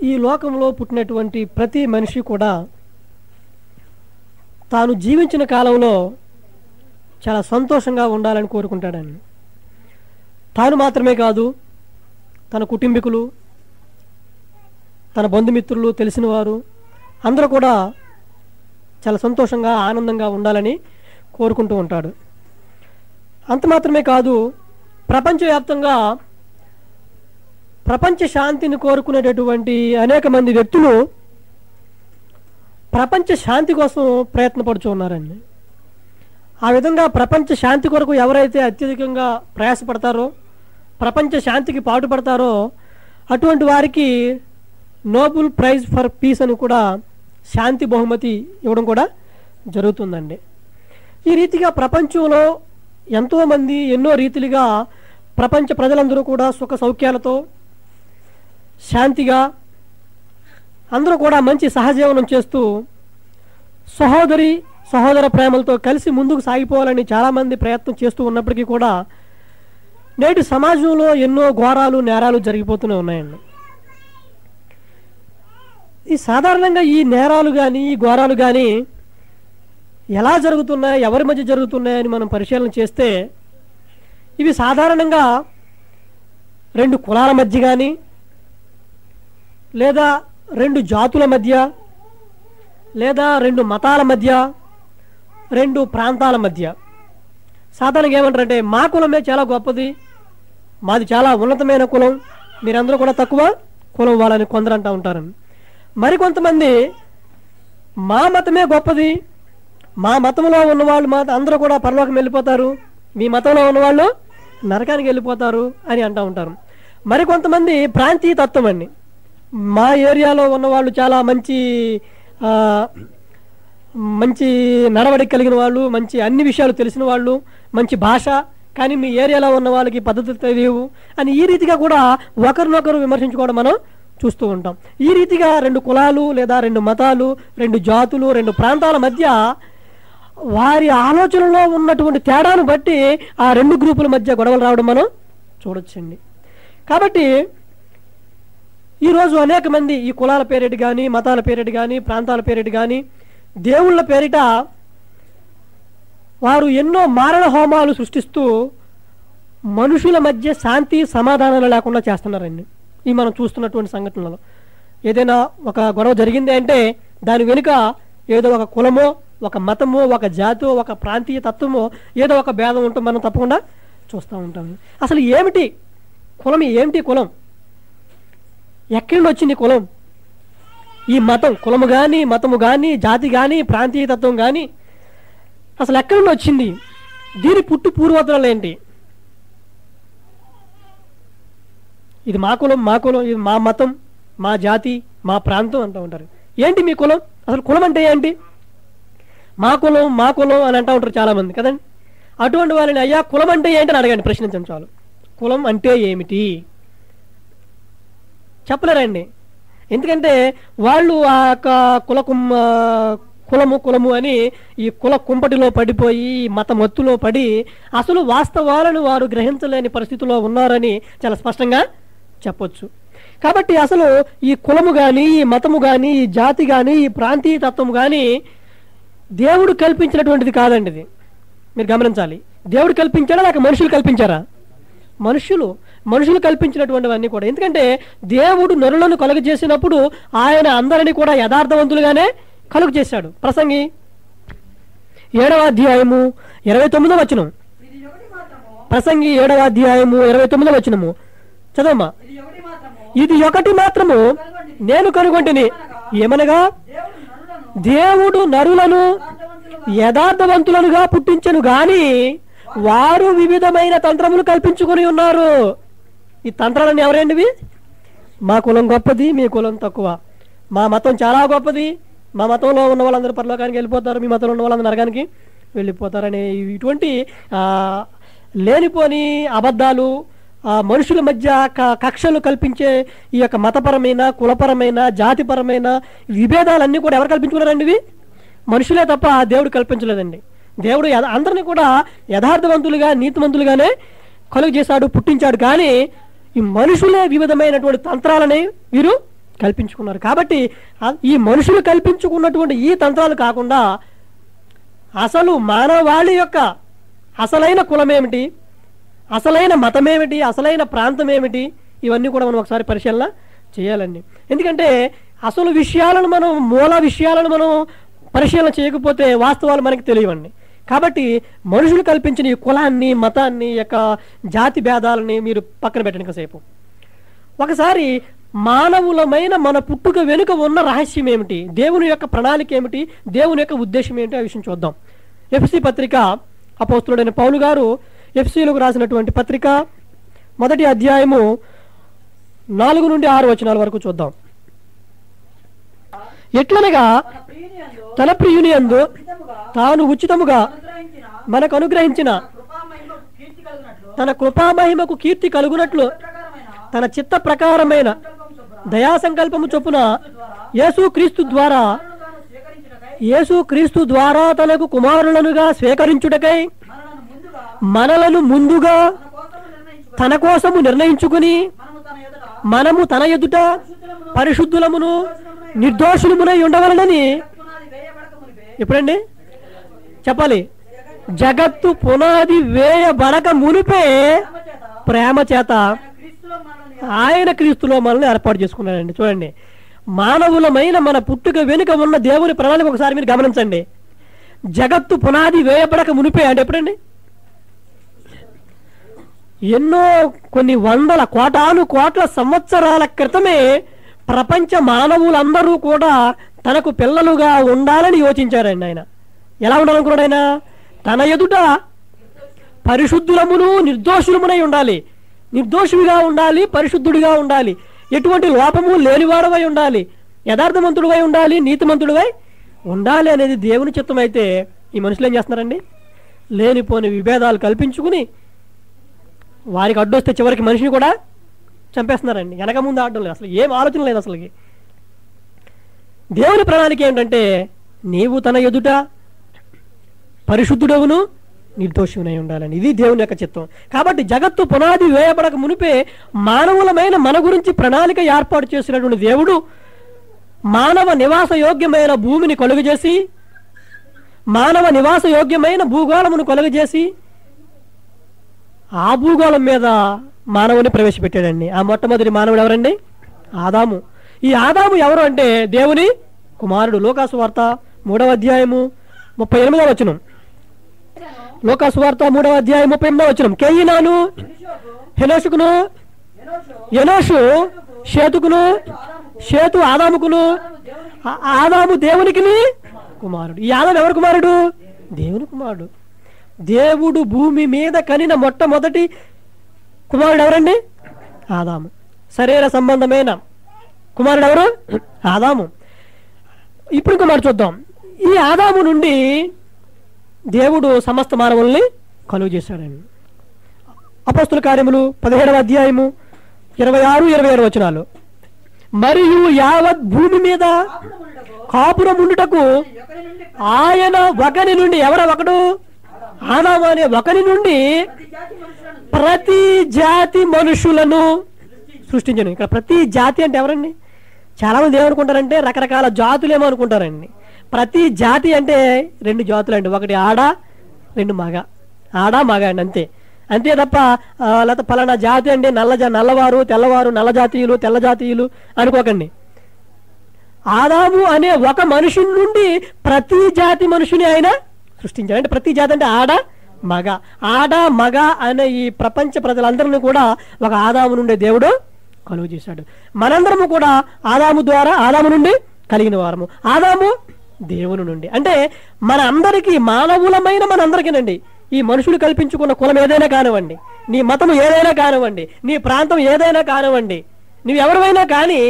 ఈ లోకంలో పుట్టినటువంటి ప్రతి మనిషి కూడా తాను జీవించిన కాలంలో చాలా సంతోషంగా ఉండాలని కోరుకుంటాడండి. తాను మాత్రమే కాదు, తన కుటుంబీకులు, తన బంధుమిత్రులు, తెలిసిన వారు అందరూ కూడా చాలా సంతోషంగా ఆనందంగా ఉండాలని కోరుకుంటూ ఉంటాడు. అంత మాత్రమే కాదు, ప్రపంచవ్యాప్తంగా ప్రపంచ శాంతిని కోరుకునేటటువంటి అనేక మంది వ్యక్తులు ప్రపంచ శాంతి కోసం ప్రయత్నపడుతూ ఉన్నారండి. ఆ విధంగా ప్రపంచ శాంతి కొరకు ఎవరైతే అత్యధికంగా ప్రయాసపడతారో, ప్రపంచ శాంతికి పాటుపడతారో అటువంటి వారికి నోబెల్ ప్రైజ్ ఫర్ పీస్ అని కూడా శాంతి బహుమతి ఇవ్వడం కూడా జరుగుతుందండి. ఈ రీతిగా ప్రపంచంలో ఎంతోమంది ఎన్నో రీతిలుగా ప్రపంచ ప్రజలందరూ కూడా సుఖ సౌఖ్యాలతో శాంతిగా అందరూ కూడా మంచి సహజీవనం చేస్తూ సహోదర ప్రేమలతో కలిసి ముందుకు సాగిపోవాలని చాలామంది ప్రయత్నం చేస్తూ ఉన్నప్పటికీ కూడా నేటి సమాజంలో ఎన్నో ఘోరాలు నేరాలు జరిగిపోతూనే ఉన్నాయండి. ఈ సాధారణంగా ఈ నేరాలు కానీ ఈ ఘోరాలు కానీ ఎలా జరుగుతున్నాయి, ఎవరి మధ్య జరుగుతున్నాయని మనం పరిశీలన చేస్తే ఇవి సాధారణంగా రెండు కులాల మధ్య కానీ, లేదా రెండు జాతుల మధ్య, లేదా రెండు మతాల మధ్య, రెండు ప్రాంతాల మధ్య. సాధారణంగా ఏమంటారంటే మా కులమే చాలా గొప్పది, మాది చాలా ఉన్నతమైన కులం, మీరందరూ కూడా తక్కువ కులం వాళ్ళని కొందరు అంటూ ఉంటారు. మరికొంతమంది మా మతమే గొప్పది, మా మతంలో ఉన్నవాళ్ళు అందరూ కూడా పరలోకం వెళ్ళిపోతారు, మీ మతంలో ఉన్నవాళ్ళు నరకానికి వెళ్ళిపోతారు అని అంటూ ఉంటారు. మరికొంతమంది ప్రాంతీయ తత్వం అండి, మా ఏరియాలో ఉన్నవాళ్ళు చాలా మంచి నడవడిక కలిగిన వాళ్ళు, మంచి అన్ని విషయాలు తెలిసిన వాళ్ళు, మంచి భాష, కానీ మీ ఏరియాలో ఉన్న వాళ్ళకి పద్ధతులు తెలియవు అని ఈ రీతిగా కూడా ఒకరినొకరు విమర్శించుకోవడం మనం చూస్తూ ఉంటాం. ఈ రీతిగా రెండు కులాలు లేదా రెండు మతాలు, రెండు జాతులు, రెండు ప్రాంతాల మధ్య వారి ఆలోచనలో ఉన్నటువంటి తేడాను బట్టి ఆ రెండు గ్రూపుల మధ్య గొడవలు రావడం మనం చూడొచ్చండి. కాబట్టి ఈరోజు అనేక మంది ఈ కులాల పేరిట కానీ, మతాల పేరిట కానీ, ప్రాంతాల పేరిట కానీ, దేవుళ్ళ పేరిట వారు ఎన్నో మారణ హోమాలు సృష్టిస్తూ మనుషుల మధ్య శాంతి సమాధానాలు లేకుండా చేస్తున్నారండి. ఈ మనం చూస్తున్నటువంటి సంఘటనలలో ఏదైనా ఒక గొడవ జరిగింది అంటే దాని వెనుక ఏదో ఒక కులమో, ఒక మతమో, ఒక జాతో, ఒక ప్రాంతీయ తత్వమో ఏదో ఒక భేదం ఉంటూ మనం తప్పకుండా చూస్తూ ఉంటాం. అసలు ఏమిటి కులం? ఏమిటి కులం? ఎక్కడి నుండి వచ్చింది కులం? ఈ మతం, కులము కానీ, మతము కానీ, జాతి కానీ, ప్రాంతీయ తత్వం కానీ అసలు ఎక్కడి నుండి వచ్చింది? దీని పుట్టు పూర్వోత్తరాలు ఏంటి? ఇది మా కులం, ఇది మా మతం, మా జాతి, మా ప్రాంతం అంటూ ఉంటారు. ఏంటి మీ కులం? అసలు కులం అంటే ఏంటి? మా కులం అని అంటూ ఉంటారు చాలామంది కదండి. అటువంటి వాళ్ళని అయ్యా కులం అంటే ఏంటి అని అడగండి, ప్రశ్నించండి చాలు. కులం అంటే ఏమిటి చెప్పలేరండి. ఎందుకంటే వాళ్ళు ఆ యొక్క కులము అని ఈ కుల కుంపటిలో పడిపోయి మత మత్తులో పడి అసలు వాస్తవాలను వారు గ్రహించలేని పరిస్థితిలో ఉన్నారని చాలా స్పష్టంగా చెప్పొచ్చు. కాబట్టి అసలు ఈ కులము కానీ, ఈ మతము కానీ, ఈ జాతి కానీ, ఈ ప్రాంతీయ తత్వం కానీ దేవుడు కల్పించినటువంటిది కాదండి. ఇది మీరు గమనించాలి. దేవుడు కల్పించాడా లేక మనుషులు కల్పించారా? మనుషులు కల్పించినటువంటివన్నీ కూడా. ఎందుకంటే దేవుడు నరులను కలుగజేసినప్పుడు ఆయన అందరినీ కూడా యథార్థవంతులుగానే కలుగు చేశాడు. ప్రసంగి 7వ అధ్యాయము 29వ వచనం. ప్రసంగి 7వ అధ్యాయము 29వ వచనము చదవమ్మా. ఇది ఒకటి మాత్రము నేను కనుగొంటిని, ఏమనగా దేవుడు నరులను యథార్థవంతులుగా పుట్టించను గాని వారు వివిధమైన తంత్రములు కల్పించుకొని ఉన్నారు. ఈ తంత్రాలన్నీ ఎవరండివి? మా కులం గొప్పది, మీ కులం తక్కువ, మా మతం చాలా గొప్పది, మా మతంలో ఉన్న వాళ్ళందరూ పరలోకానికి వెళ్ళిపోతారు, మీ మతంలో ఉన్న వాళ్ళందరూ నరకానికి వెళ్ళిపోతారనే ఇటువంటి లేనిపోని అబద్ధాలు, మనుషుల మధ్య కక్షలు కల్పించే ఈ యొక్క మతపరమైన, కులపరమైన, జాతిపరమైన విభేదాలన్నీ కూడా ఎవరు కల్పించుకున్నారండి? ఇవి మనుషులే తప్ప దేవుడు కల్పించలేదండి. దేవుడు అందరినీ కూడా యథార్థవంతులుగా, నీతివంతులుగానే కలుగు చేశాడు, పుట్టించాడు. కానీ ఈ మనుషులే వివిధమైనటువంటి తంత్రాలని వీరు కల్పించుకున్నారు. కాబట్టి ఈ మనుషులు కల్పించుకున్నటువంటి ఈ తంత్రాలు కాకుండా అసలు మానవాళి యొక్క అసలైన కులం ఏమిటి, అసలైన మతం ఏమిటి, అసలైన ప్రాంతం ఏమిటి, ఇవన్నీ కూడా మనం ఒకసారి పరిశీలన చేయాలండి. ఎందుకంటే అసలు విషయాలను మనం మూల విషయాలను మనం పరిశీలన చేయకపోతే వాస్తవాలు మనకి తెలియవండి. కాబట్టి మనుషులు కల్పించిన ఈ కులాన్ని, మతాన్ని, యొక్క జాతి భేదాలని మీరు పక్కన పెట్టండి కాసేపు. ఒకసారి మానవులమైన మన పుట్టుక వెనుక ఉన్న రహస్యం ఏమిటి, దేవుని యొక్క ప్రణాళిక ఏమిటి, దేవుని యొక్క ఉద్దేశం ఏమిటి, ఆ విషయం చూద్దాం. ఎఫ్సి పత్రిక అపోస్తలుడైన పౌలు గారు ఎఫ్సీలకు రాసినటువంటి పత్రిక 1వ అధ్యాయము 4 నుండి 6 వచనాల వరకు చూద్దాం. ఎట్లనగా తన ప్రియుని యందు తాను ఉచితముగా మనకు అనుగ్రహించిన తన కృపామహిమకు కీర్తి కలుగునట్లు తన చిత్త ప్రకారమైన దయాసంకల్పము చొప్పున యేసుక్రీస్తు ద్వారా తనకు కుమారులనుగా స్వీకరించుటకై మనలను ముందుగా తన కోసము నిర్ణయించుకుని మనము తన ఎదుట పరిశుద్ధులమును నిర్దోషులమునై ఉండవలనని, ఎప్పుడండి చెప్పాలి, జగత్తు పునాది వేయబడక మునిపే ప్రేమ చేత ఆయన క్రీస్తులో మనల్ని ఏర్పాటు చేసుకున్నాడండి. చూడండి, మానవులమైన మన పుట్టుక వెనుక ఉన్న దేవుని ప్రణాళిక ఒకసారి మీరు గమనించండి. జగత్తు పునాది వేయబడక మునిపే అంటే ఎప్పుడండి? ఎన్నో కొన్ని వందల కోట్ల సంవత్సరాల క్రితమే ప్రపంచ మానవులందరూ కూడా తనకు పిల్లలుగా ఉండాలని యోచించారండి. ఆయన ఎలా ఉండాలనుకున్నాడు? ఆయన తన ఎదుట పరిశుద్ధులమును నిర్దోషులమునై ఉండాలి, నిర్దోషుడిగా ఉండాలి, పరిశుద్ధుడిగా ఉండాలి, ఎటువంటి లోపము లేనివాడవై ఉండాలి, యథార్థవంతుడివై ఉండాలి, నీతిమంతుడివై ఉండాలి అనేది దేవుని చిత్తం. అయితే ఈ మనుషులు ఏం చేస్తున్నారండి? లేనిపోని విభేదాలు కల్పించుకుని వారికి అడ్డొస్తే చివరికి మనిషిని కూడా చంపేస్తున్నారండి. వెనక ముందు ఆడడం లేదు, అసలు ఏం ఆలోచన లేదు అసలుకి. దేవుని ప్రణాళిక ఏంటంటే నీవు తన ఎదుట పరిశుద్ధుడవును నిర్దోషునై ఉండాలని, ఇది దేవుని యొక్క చిత్తం. కాబట్టి జగత్తు పునాది వేయబడక మునిపే మానవులమైన మన గురించి ప్రణాళిక ఏర్పాటు చేసినటువంటి దేవుడు మానవ నివాస యోగ్యమైన భూమిని కలుగజేసి, మానవ నివాస యోగ్యమైన భూగోళమును కలుగజేసి ఆ భూగోళం మీద మానవుని ప్రవేశపెట్టాడండి. ఆ మొట్టమొదటి మానవుడు ఎవరండి? ఆదాము. ఈ ఆదాము ఎవరు అంటే దేవుని కుమారుడు. లోకాసు వార్త 3వ అధ్యాయము 38వ వచనం. లోకాసు వార్త 3వ అధ్యాయం 38వ వచనం. కేయినాను హెనోషుకును, ఎనోషు షేతుకును, షేతు ఆదాముకును, ఆదాము దేవునికి కుమారుడు. ఈ ఆదాము ఎవరు కుమారుడు? దేవుని కుమారుడు. దేవుడు భూమి మీద కనిన మొట్టమొదటి కుమారుడు ఎవరండి? ఆదాము. శరీర సంబంధమైన కుమారుడు ఎవరు? ఆదాము. ఇప్పుడు కుమారుడు చూద్దాం. ఈ ఆదాము నుండి దేవుడు సమస్త మానవుల్ని కలుగు చేశాడండి. అపోస్తుల కార్యములు 17వ అధ్యాయము 26-27 వచనాలు. మరియు యావత్ భూమి మీద కాపురం ఉండుటకు ఆయన ఒకని నుండి, ఎవరో ఒకడు? ఆదాము అనే ఒకని నుండి ప్రతి జాతి మనుషులను సృష్టించను. ఇక్కడ ప్రతి జాతి అంటే ఎవరండి? చాలా మంది ఏమనుకుంటారంటే రకరకాల జాతులు ఏమో అనుకుంటారండి. ప్రతి జాతి అంటే 2 జాతులు అండి, ఒకటి ఆడ, 2 మగ. ఆడ మగ అండి, అంతే. అంతే తప్ప లేకపోతే ఫలానా జాతి అంటే నల్లవారు, తెల్లవారు, నల్ల జాతీయులు, తెల్ల జాతీయులు అనుకోకండి. ఆదాము అనే ఒక మనుషుని నుండి ప్రతి జాతి మనుషుని ఆయన సృష్టించాడు. అంటే ప్రతి జాతి అంటే ఆడ మగ. ఆడ మగ అనే ఈ ప్రపంచ ప్రజలందరినీ కూడా ఒక ఆదాము నుండి దేవుడు కలుగు చేశాడు. మనందరము కూడా ఆదాము నుండి కలిగిన వారము. ఆదాము దేవుని నుండి. అంటే మన అందరికీ, మానవులమైన మనందరికీనండి, ఈ మనుషులు కల్పించుకున్న కులం ఏదైనా కానివ్వండి, నీ మతము ఏదైనా కానివ్వండి, నీ ప్రాంతం ఏదైనా కానివ్వండి, నువ్వు ఎవరివైనా కానీ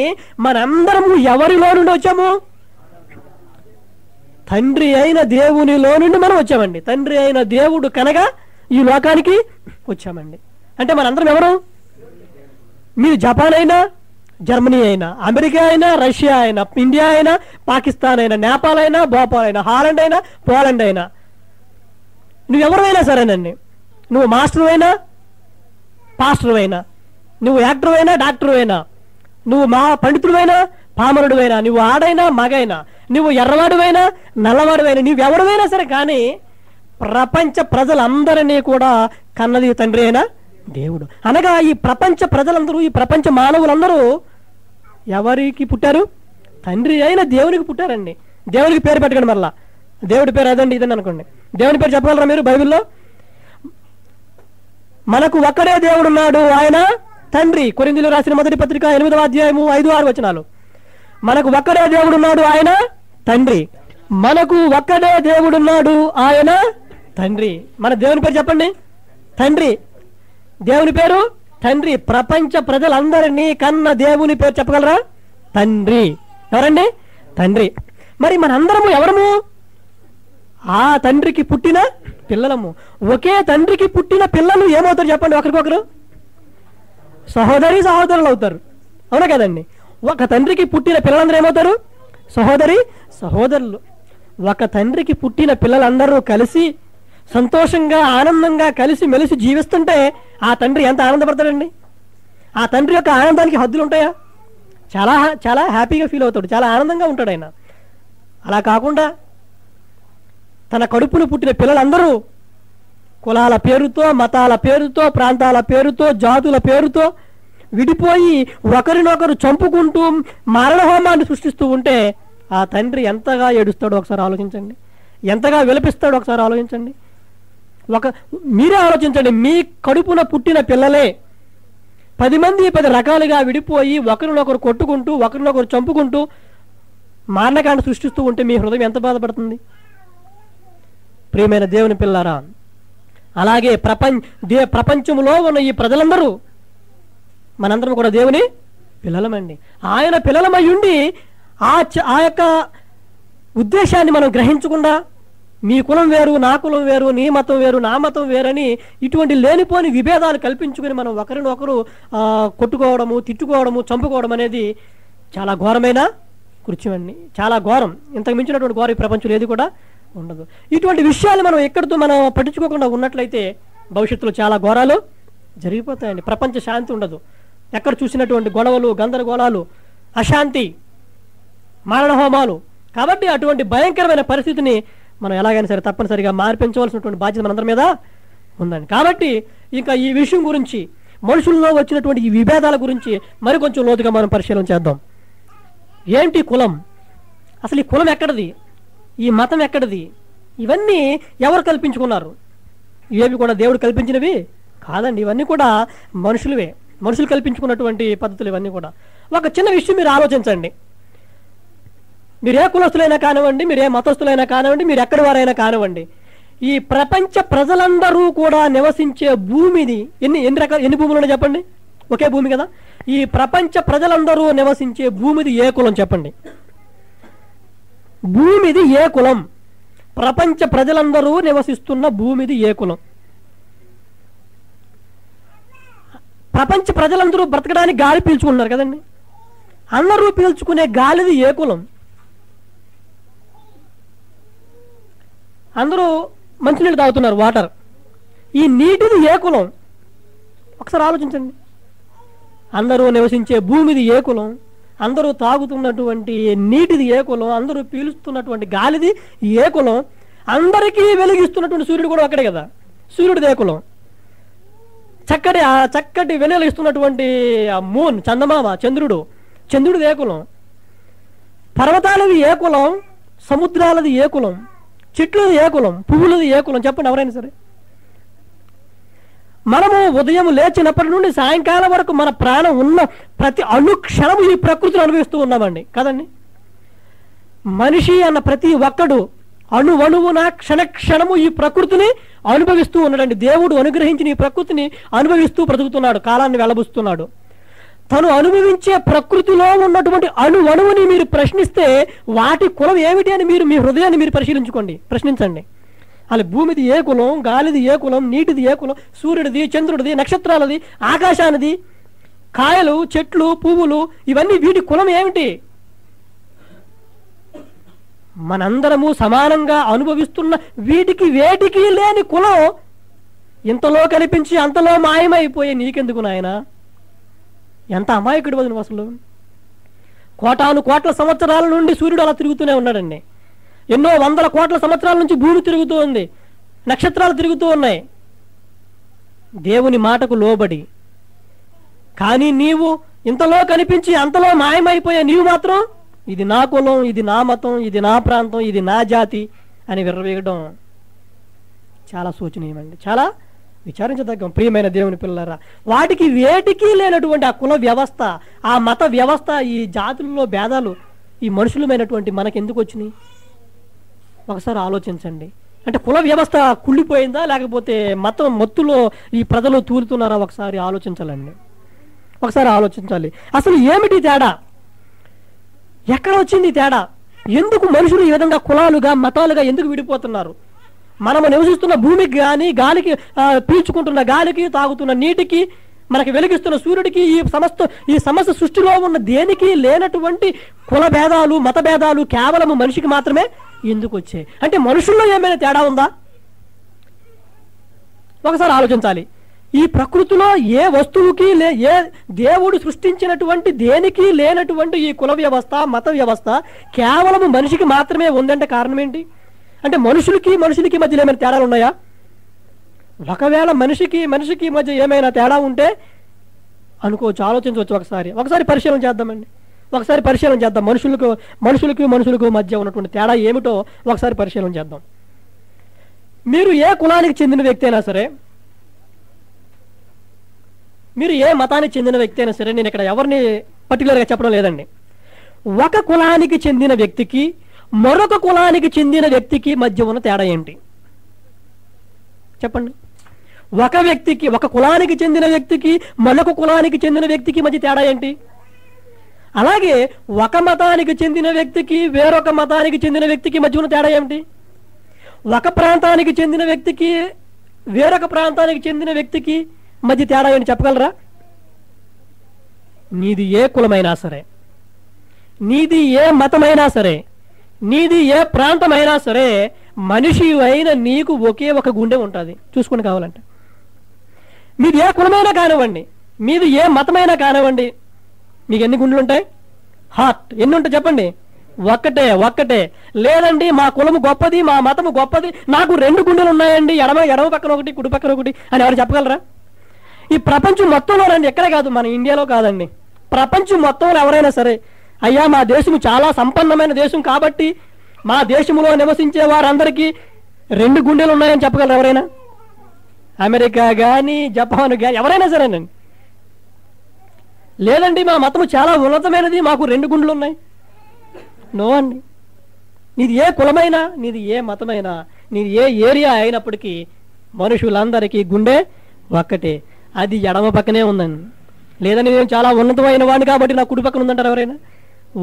మనందరము ఎవరిలో నుండి వచ్చాము? తండ్రి అయిన దేవునిలో నుండి మనం వచ్చామండి. తండ్రి అయిన దేవుడు కనుక ఈ లోకానికి వచ్చామండి. అంటే మనందరం ఎవరు? మీరు జపాన్ అయినా, జర్మనీ అయినా, అమెరికా అయినా, రష్యా అయినా, ఇండియా అయినా, పాకిస్తాన్ అయినా, నేపాల్ అయినా, భోపాల్ అయినా, హాలండ్ అయినా, పోలాండ్ అయినా, నువ్వెవరైనా సరేనండి. నువ్వు మాస్టర్ అయినా, పాస్టర్ అయినా, నువ్వు యాక్టర్ అయినా, డాక్టర్ అయినా, నువ్వు మా పండితుడు అయినా, పామరుడువైనా, నువ్వు ఆడైనా మగైనా, నువ్వు ఎర్రవాడువైనా నల్లవాడువైనా, నువ్వెవడువైనా సరే, కానీ ప్రపంచ ప్రజలందరినీ కూడా కన్నది తండ్రి అయినా దేవుడు. అనగా ఈ ప్రపంచ ప్రజలందరూ, ఈ ప్రపంచ మానవులందరూ ఎవరికి పుట్టారు? తండ్రి అయిన దేవునికి పుట్టారండి. దేవునికి పేరు పెట్టకండి, మరలా దేవుడి పేరు అదండి ఇదని అనుకోండి. దేవుని పేరు చెప్పగలరా మీరు బైబిల్లో? మనకు ఒక్కడే దేవుడున్నాడు, ఆయన తండ్రి. కొరింథీయులు రాసిన మొదటి పత్రిక 8వ అధ్యాయము 5-6 వచనాలు. మనకు ఒక్కడే దేవుడున్నాడు, ఆయన తండ్రి. మనకు ఒక్కడే దేవుడున్నాడు, ఆయన తండ్రి. మన దేవుని పేరు చెప్పండి, తండ్రి. దేవుని పేరు తండ్రి. ప్రపంచ ప్రజలందరినీ కన్న దేవుని పేరు చెప్పగలరా? తండ్రి. ఎవరండి? తండ్రి. మరి మనందరము ఎవరము? ఆ తండ్రికి పుట్టిన పిల్లలము. ఒకే తండ్రికి పుట్టిన పిల్లలు ఏమవుతారు చెప్పండి? ఒకరికొకరు సహోదరి సహోదరులు అవుతారు, అవునా కదండి? ఒక తండ్రికి పుట్టిన పిల్లలందరూ ఏమవుతారు? సహోదరి సహోదరులు. ఒక తండ్రికి పుట్టిన పిల్లలందరూ కలిసి సంతోషంగా ఆనందంగా కలిసి మెలిసి జీవిస్తుంటే ఆ తండ్రి ఎంత ఆనందపడతాడండి? ఆ తండ్రి యొక్క ఆనందానికి హద్దులు ఉంటాయా? చాలా చాలా హ్యాపీగా ఫీల్ అవుతాడు, చాలా ఆనందంగా ఉంటాడు ఆయన. అలా కాకుండా తన కడుపును పుట్టిన పిల్లలందరూ కులాల పేరుతో, మతాల పేరుతో, ప్రాంతాల పేరుతో, జాతుల పేరుతో విడిపోయి ఒకరినొకరు చంపుకుంటూ మారణహోమాన్ని సృష్టిస్తూ ఉంటే ఆ తండ్రి ఎంతగా ఏడుస్తాడో ఒకసారి ఆలోచించండి, ఎంతగా విలపిస్తాడో ఒకసారి ఆలోచించండి. మీరే ఆలోచించండి. మీ కడుపున పుట్టిన పిల్లలే 10 మంది 10 రకాలుగా విడిపోయి ఒకరినొకరు కొట్టుకుంటూ, ఒకరినొకరు చంపుకుంటూ మారణకాండ సృష్టిస్తూ ఉంటే మీ హృదయం ఎంత బాధపడుతుంది? ప్రియమైన దేవుని పిల్లారా, అలాగే ప్రపంచంలో ఉన్న ఈ ప్రజలందరూ మనందరం కూడా దేవుని పిల్లలమండి. ఆయన పిల్లలమై ఉండి ఆ యొక్క ఉద్దేశాన్ని మనం గ్రహించకుండా మీ కులం వేరు, నా కులం వేరు, నీ మతం వేరు, నా మతం వేరని ఇటువంటి లేనిపోని విభేదాలు కల్పించుకుని మనం ఒకరినొకరు కొట్టుకోవడము, తిట్టుకోవడము, చంపుకోవడం అనేది చాలా ఘోరమైన కృత్యం అండి. చాలా ఘోరం. ఇంతకు మించినటువంటి ఘోరం ఈ ప్రపంచంలో ఏది కూడా ఉండదు. ఇటువంటి విషయాలు మనం ఎక్కడితో మనం పట్టించుకోకుండా ఉన్నట్లయితే భవిష్యత్తులో చాలా ఘోరాలు జరిగిపోతాయండి. ప్రపంచ శాంతి ఉండదు. ఎక్కడ చూసినటువంటి గొడవలు, గందరగోళాలు, అశాంతి, మారణహోమాలు. కాబట్టి అటువంటి భయంకరమైన పరిస్థితిని మనం ఎలాగైనా సరే తప్పనిసరిగా మార్పించవలసినటువంటి బాధ్యత మనందరి మీద ఉందండి. కాబట్టి ఇంకా ఈ విషయం గురించి, మనుషుల్లో వచ్చినటువంటి ఈ విభేదాల గురించి మరికొంచెం లోతుగా మనం పరిశీలన చేద్దాం. ఏంటి కులం? అసలు ఈ కులం ఎక్కడిది? ఈ మతం ఎక్కడిది? ఇవన్నీ ఎవరు కల్పించుకున్నారు? ఇవేవి కూడా దేవుడు కల్పించినవి కాదండి. ఇవన్నీ కూడా మనుషులవే, మనుషులు కల్పించుకున్నటువంటి పద్ధతులు ఇవన్నీ కూడా. ఒక చిన్న విషయం మీరు ఆలోచించండి. మీరు ఏ కులస్తులైనా కానివ్వండి, మీరు ఏ మతస్థులైనా కానివ్వండి, మీరు ఎక్కడి వారైనా కానివ్వండి, ఈ ప్రపంచ ప్రజలందరూ కూడా నివసించే భూమిది ఎన్ని భూములు ఉన్నాయి చెప్పండి? ఒకే భూమి కదా. ఈ ప్రపంచ ప్రజలందరూ నివసించే భూమిది ఏ కులం చెప్పండి? భూమిది ఏ కులం? ప్రపంచ ప్రజలందరూ నివసిస్తున్న భూమిది ఏ కులం? ప్రపంచ ప్రజలందరూ బ్రతకడానికి గాలి పీల్చుకుంటున్నారు కదండి. అందరూ పీల్చుకునే గాలిది ఏ కులం? అందరూ మంచినీళ్ళు తాగుతున్నారు, వాటర్. ఈ నీటిది ఏ కులం? ఒకసారి ఆలోచించండి. అందరూ నివసించే భూమిది ఏ కులం? అందరూ తాగుతున్నటువంటి నీటిది ఏ కులం? అందరూ పీలుస్తున్నటువంటి గాలిది ఏ కులం? అందరికీ వెలిగిస్తున్నటువంటి సూర్యుడు కూడా అక్కడే కదా. సూర్యుడిది ఏ కులం? చక్కటి వెలుగుస్తున్నటువంటి మూన్, చందమామ, చంద్రుడిది ఏ కులం? పర్వతాలది ఏ కులం? సముద్రాలది ఏ కులం? చెట్లది ఏ కులం? పువ్వులది ఏ కులం? చెప్పండి ఎవరైనా సరే. మనము ఉదయం లేచినప్పటి నుండి సాయంకాలం వరకు మన ప్రాణం ఉన్న ప్రతి అనుక్షణము ఈ ప్రకృతిని అనుభవిస్తూ ఉన్నామండి కదండి. మనిషి అన్న ప్రతి ఒక్కడు అణువణువున క్షణక్షణము ఈ ప్రకృతిని అనుభవిస్తూ ఉన్నాడండి. దేవుడు అనుగ్రహించిన ఈ ప్రకృతిని అనుభవిస్తూ బ్రతుకుతున్నాడు, కాలాన్ని వెలబుస్తున్నాడు. తను అనుభవించే ప్రకృతిలో ఉన్నటువంటి అణువణువుని మీరు ప్రశ్నిస్తే వాటి కులం ఏమిటి అని మీరు మీ హృదయాన్ని మీరు పరిశీలించుకోండి, ప్రశ్నించండి. అలా భూమిది ఏ కులం? గాలిది ఏ కులం? నీటిది ఏ కులం? సూర్యుడిది, చంద్రుడిది, నక్షత్రాలది, ఆకాశానిది, కాయలు, చెట్లు, పువ్వులు, ఇవన్నీ వీటి కులం ఏమిటి? మనందరము సమానంగా అనుభవిస్తున్న వీటికి వేటికి లేని కులం ఇంతలో కనిపించి అంతలో మాయమైపోయే నీకెందుకు నాయనా? ఎంత అమాయకుడు నువ్వు అసలు. కోటాను కోట్ల సంవత్సరాల నుండి సూర్యుడు అలా తిరుగుతూనే ఉన్నాడండి. ఎన్నో వందల కోట్ల సంవత్సరాల నుంచి భూమి తిరుగుతూ ఉంది, నక్షత్రాలు తిరుగుతూ ఉన్నాయి దేవుని మాటకు లోబడి. కానీ నీవు ఇంతలో కనిపించి అంతలో మాయమైపోయే నీవు మాత్రం ఇది నా కులం, ఇది నా మతం, ఇది నా ప్రాంతం, ఇది నా జాతి అని విర్రవీగడం చాలా శోచనీయమండి, చాలా విచారించదగ్గం. ప్రియమైన దేవుని పిల్లరా, వాటికి వేటికి లేనటువంటి ఆ కుల వ్యవస్థ, ఆ మత వ్యవస్థ, ఈ జాతుల్లో భేదాలు ఈ మనుషులమైనటువంటి మనకెందుకు వచ్చినాయి? ఒకసారి ఆలోచించండి. అంటే కుల వ్యవస్థ కుళ్ళిపోయిందా, లేకపోతే మతం మత్తులో ఈ ప్రజలు తూలుతున్నారా? ఒకసారి ఆలోచించాలండి, ఒకసారి ఆలోచించాలి. అసలు ఏమిటి తేడా? ఎక్కడ వచ్చింది తేడా? ఎందుకు మనుషులు ఈ విధంగా కులాలుగా మతాలుగా ఎందుకు విడిపోతున్నారు? మనము నివసిస్తున్న భూమికి కానీ, గాలికి పీల్చుకుంటున్న గాలికి, తాగుతున్న నీటికి, మనకి వెలిగిస్తున్న సూర్యుడికి, ఈ సమస్త సృష్టిలో ఉన్న దేనికి లేనటువంటి కుల భేదాలు, మత భేదాలు కేవలం మనిషికి మాత్రమే ఎందుకు వచ్చాయి? అంటే మనుషుల్లో ఏమైనా తేడా ఉందా? ఒకసారి ఆలోచించాలి. ఈ ప్రకృతిలో ఏ వస్తువుకి ఏ దేవుడు సృష్టించినటువంటి దేనికి లేనటువంటి ఈ కుల వ్యవస్థ, మత వ్యవస్థ కేవలం మనిషికి మాత్రమే ఉందంటే కారణం ఏంటి? అంటే మనుషులకి మధ్యలో ఏమైనా తేడాలు ఉన్నాయా? ఒకవేళ మనిషికి మధ్య ఏమైనా తేడా ఉంటే అనుకోవచ్చు, ఆలోచించవచ్చు. ఒకసారి పరిశీలన చేద్దామండి, ఒకసారి పరిశీలన చేద్దాం. మనుషులకు మధ్య ఉన్నటువంటి తేడా ఏమిటో ఒకసారి పరిశీలన చేద్దాం. మీరు ఏ కులానికి చెందిన వ్యక్తి అయినా సరే, మీరు ఏ మతానికి చెందిన వ్యక్తి అయినా సరే, నేను ఇక్కడ ఎవరిని పర్టికులర్గా చెప్పడం లేదండి. ఒక కులానికి చెందిన వ్యక్తికి మరొక కులానికి చెందిన వ్యక్తికి మధ్య ఉన్న తేడా ఏంటి చెప్పండి? ఒక కులానికి చెందిన వ్యక్తికి మరొక కులానికి చెందిన వ్యక్తికి మధ్య తేడా ఏంటి? అలాగే ఒక మతానికి చెందిన వ్యక్తికి వేరొక మతానికి చెందిన వ్యక్తికి మధ్య ఉన్న తేడా ఏమిటి? ఒక ప్రాంతానికి చెందిన వ్యక్తికి వేరొక ప్రాంతానికి చెందిన వ్యక్తికి మధ్య తేడా ఏంటి చెప్పగలరా? నీది ఏ కులమైనా సరే, నీది ఏ మతమైనా సరే, నీది ఏ ప్రాంతమైనా సరే, మనిషి అయిన నీకు ఒకే ఒక గుండె ఉంటుంది. చూసుకుని కావాలంటే మీది ఏ కులమైనా కానివ్వండి, మీది ఏ మతమైనా కానివ్వండి, మీకు ఎన్ని గుండెలు ఉంటాయి? హార్ట్ ఎన్ని ఉంటాయి చెప్పండి? ఒక్కటే. లేదండి మా కులము గొప్పది, మా మతము గొప్పది, నాకు 2 గుండెలు ఉన్నాయండి, ఎడమ పక్కన ఒకటి, కుడి పక్కన ఒకటి అని ఎవరు చెప్పగలరా? ఈ ప్రపంచం మొత్తంలోనండి, ఎక్కడ కాదు, మన ఇండియాలో కాదండి, ప్రపంచం మొత్తంలో ఎవరైనా సరే, అయ్యా మా దేశం చాలా సంపన్నమైన దేశం కాబట్టి మా దేశంలో నివసించే వారందరికీ 2 గుండెలు ఉన్నాయని చెప్పగలరు ఎవరైనా? అమెరికా కానీ, జపాన్ కానీ ఎవరైనా సరేనండి. లేదండి మా మతము చాలా ఉన్నతమైనది, మాకు 2 గుండెలు ఉన్నాయి. నో అండి. నీది ఏ కులమైనా, నీది ఏ మతమైనా, నీది ఏ ఏరియా అయినప్పటికీ మనుషులందరికీ గుండె ఒక్కటే, అది ఎడమ పక్కనే ఉందండి. లేదని నేను చాలా ఉన్నతమైన వాడిని కాబట్టి నా కుడి పక్కన ఉందంటారు ఎవరైనా?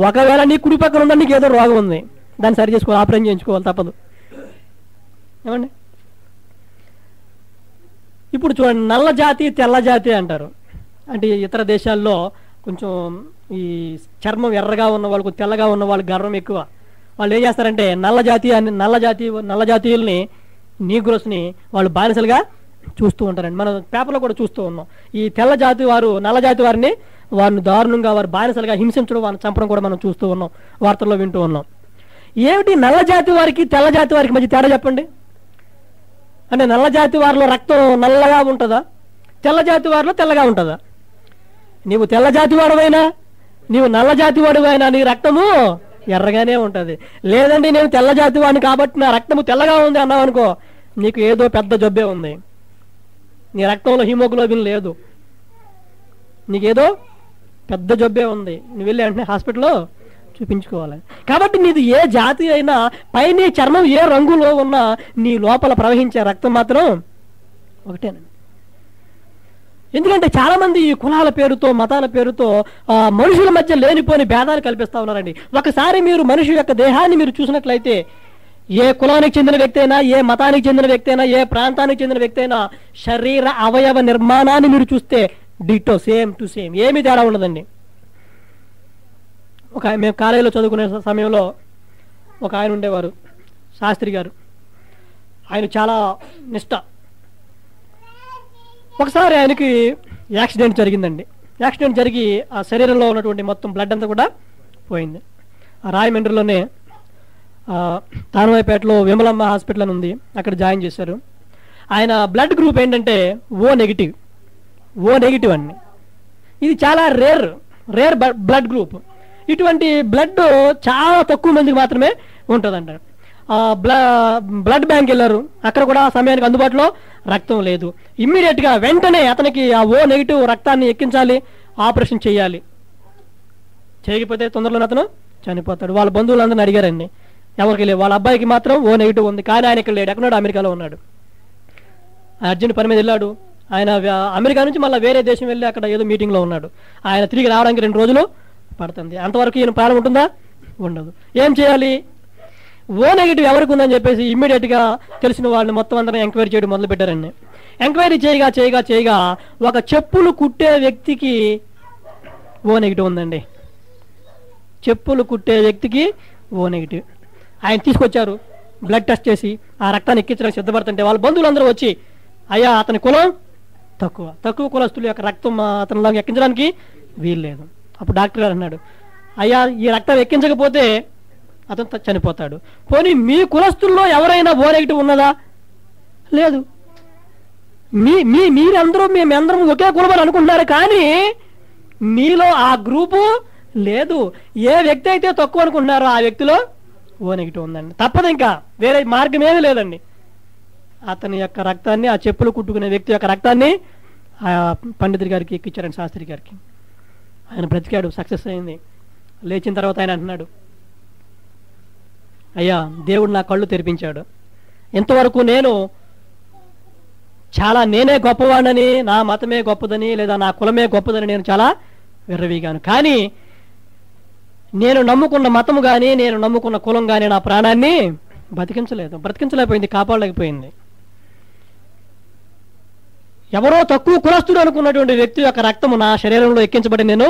ఒకవేళ నీ కుడి పక్కన ఉందని నీకు ఏదో రోగం ఉంది, దాన్ని సరి చేసుకోవాలి, ఆపరేషన్ చేయించుకోవాలి, తప్పదు. ఏమండి? ఇప్పుడు చూడండి, నల్ల జాతి తెల్ల జాతి అంటారు. అంటే ఇతర దేశాల్లో కొంచెం ఈ చర్మం ఎర్రగా ఉన్న వాళ్ళకు, తెల్లగా ఉన్న వాళ్ళకి గర్వం ఎక్కువ. వాళ్ళు ఏం చేస్తారంటే నల్ల జాతీయుల్ని, నీగ్రోస్ని వాళ్ళు బానిసలుగా చూస్తూ ఉంటారండి. మనం పేపర్లో కూడా చూస్తూ ఉన్నాం. ఈ తెల్ల జాతి వారు నల్ల జాతి వారిని దారుణంగా వారు బానిసలుగా హింసించడం, వారిని చంపడం కూడా మనం చూస్తూ ఉన్నాం, వార్తల్లో వింటూ ఉన్నాం. ఏమిటి నల్ల జాతి వారికి తెల్ల జాతి వారికి మధ్య తేడా చెప్పండి? అంటే నల్ల జాతి వారిలో రక్తం నల్లగా ఉంటుందా, తెల్ల జాతి వారిలో తెల్లగా ఉంటుందా? నీవు తెల్ల జాతి వాడవైనా, నీవు నల్ల జాతి వాడివైనా నీ రక్తము ఎర్రగానే ఉంటుంది. లేదండి నేను తెల్ల జాతి వాడిని కాబట్టి నా రక్తము తెల్లగా ఉంది అన్నావు అనుకో, నీకు ఏదో పెద్ద జబ్బే ఉంది, నీ రక్తంలో హిమోగ్లోబిన్ లేదు, నీకేదో పెద్ద జబ్బే ఉంది, నువ్వు వెళ్ళి వెంటనే హాస్పిటల్లో చూపించుకోవాలి. కాబట్టి నీది ఏ జాతి అయినా, పైన చర్మం ఏ రంగులో ఉన్నా నీ లోపల ప్రవహించే రక్తం మాత్రం ఒకటేనండి. ఎందుకంటే చాలా మంది ఈ కులాల పేరుతో, మతాల పేరుతో మనుషుల మధ్య లేనిపోని భేదాలు కల్పిస్తా ఉన్నారండి. ఒకసారి మీరు మనిషి యొక్క దేహాన్ని మీరు చూసినట్లయితే, ఏ కులానికి చెందిన వ్యక్తి అయినా, ఏ మతానికి చెందిన వ్యక్తి అయినా, ఏ ప్రాంతానికి చెందిన వ్యక్తి అయినా, శరీర అవయవ నిర్మాణాన్ని మీరు చూస్తే డిటో, సేమ్ టు సేమ్, ఏమీ తేడా ఉండదండి. మేము కాలేజీలో చదువుకునే సమయంలో ఒక ఆయన ఉండేవారు, శాస్త్రి గారు. ఆయన చాలా నిష్ఠ. ఒకసారి ఆయనకి యాక్సిడెంట్ జరిగిందండి. యాక్సిడెంట్ జరిగి ఆ శరీరంలో ఉన్నటువంటి మొత్తం బ్లడ్ అంతా కూడా పోయింది. రాయమండ్రిలోనే తానవాయిపేటలో విమలమ్మ హాస్పిటల్ అని ఉంది, అక్కడ జాయిన్ చేశారు. ఆయన బ్లడ్ గ్రూప్ ఏంటంటే ఓ నెగిటివ్ అండి. ఇది చాలా రేర్ బ్లడ్ గ్రూప్. ఇటువంటి బ్లడ్ చాలా తక్కువ మందికి మాత్రమే ఉంటుందంట. బ్లడ్ బ్యాంక్ వెళ్ళారు, అక్కడ కూడా సమయానికి అందుబాటులో రక్తం లేదు. ఇమ్మీడియట్గా వెంటనే అతనికి ఆ ఓ నెగిటివ్ రక్తాన్ని ఎక్కించాలి, ఆపరేషన్ చేయాలి. చేయకపోతే తొందరలోనే అతను చనిపోతాడు. వాళ్ళ బంధువులందరిని అడిగారండి, ఎవరికి లేవు. వాళ్ళ అబ్బాయికి మాత్రం ఓ నెగిటివ్ ఉంది, కానీ ఆయన ఇక్కడ లేడు, ఎక్కడున్నాడు? అమెరికాలో ఉన్నాడు. అర్జున్ పని మీద వెళ్ళాడు. ఆయన అమెరికా నుంచి మళ్ళీ వేరే దేశం వెళ్ళి అక్కడ ఏదో మీటింగ్లో ఉన్నాడు. ఆయన తిరిగి రావడానికి 2 రోజులు పడుతుంది. అంతవరకు ఈయన ప్రాణం ఉంటుందా? ఉండదు. ఏం చేయాలి? ఓ నెగిటివ్ ఎవరికి ఉందని చెప్పేసి ఇమ్మీడియట్గా తెలిసిన వాళ్ళని మొత్తం అందరం ఎంక్వైరీ చేయడం మొదలుపెట్టారండి. ఎంక్వైరీ చేయగా ఒక చెప్పులు కుట్టే వ్యక్తికి ఓ నెగిటివ్ ఉందండి. చెప్పులు కుట్టే వ్యక్తికి ఓ నెగిటివ్. ఆయన తీసుకొచ్చారు, బ్లడ్ టెస్ట్ చేసి ఆ రక్తాన్ని ఎక్కించడానికి సిద్ధపడుతుంటే వాళ్ళ బంధువులందరూ వచ్చి, అయ్యా అతని కులం తక్కువ కులస్తుల యొక్క రక్తం అతనిలాగా ఎక్కించడానికి వీలు లేదు. అప్పుడు డాక్టర్ గారు అన్నాడు, అయ్యా ఈ రక్తం ఎక్కించకపోతే అతను చనిపోతాడు. పోనీ మీ కులస్తుల్లో ఎవరైనా ఓ నెగిటివ్ ఉన్నదా? లేదు. మీరందరూ మేమందరం ఒకే కులమని అనుకుంటున్నారు, కానీ మీలో ఆ గ్రూపు లేదు. ఏ వ్యక్తి అయితే తక్కువ అనుకుంటున్నారో ఆ వ్యక్తిలో ఓ నెగిటివ్ ఉందండి. తప్పదు, ఇంకా వేరే మార్గం ఏమీ లేదండి. అతని యొక్క రక్తాన్ని, ఆ చెప్పులు కుట్టుకునే వ్యక్తి యొక్క రక్తాన్ని ఆ పండితుడి గారికి ఎక్కించారండి, శాస్త్రి గారికి. ఆయన బ్రతికాడు, సక్సెస్ అయింది. లేచిన తర్వాత ఆయన అంటున్నాడు, అయ్యా దేవుడు నా కళ్ళు తెరిపించాడు. ఇంతవరకు నేనే గొప్పవాడిని, నా మతమే గొప్పదని లేదా నా కులమే గొప్పదని నేను చాలా విర్రవీగాను. కానీ నేను నమ్ముకున్న మతము కానీ నేను నమ్ముకున్న కులం కానీ నా ప్రాణాన్ని బ్రతికించలేకపోయింది, కాపాడలేకపోయింది. ఎవరో తక్కువ కులస్తుడు అనుకున్నటువంటి వ్యక్తి యొక్క రక్తము నా శరీరంలో ఎక్కించబడి నేను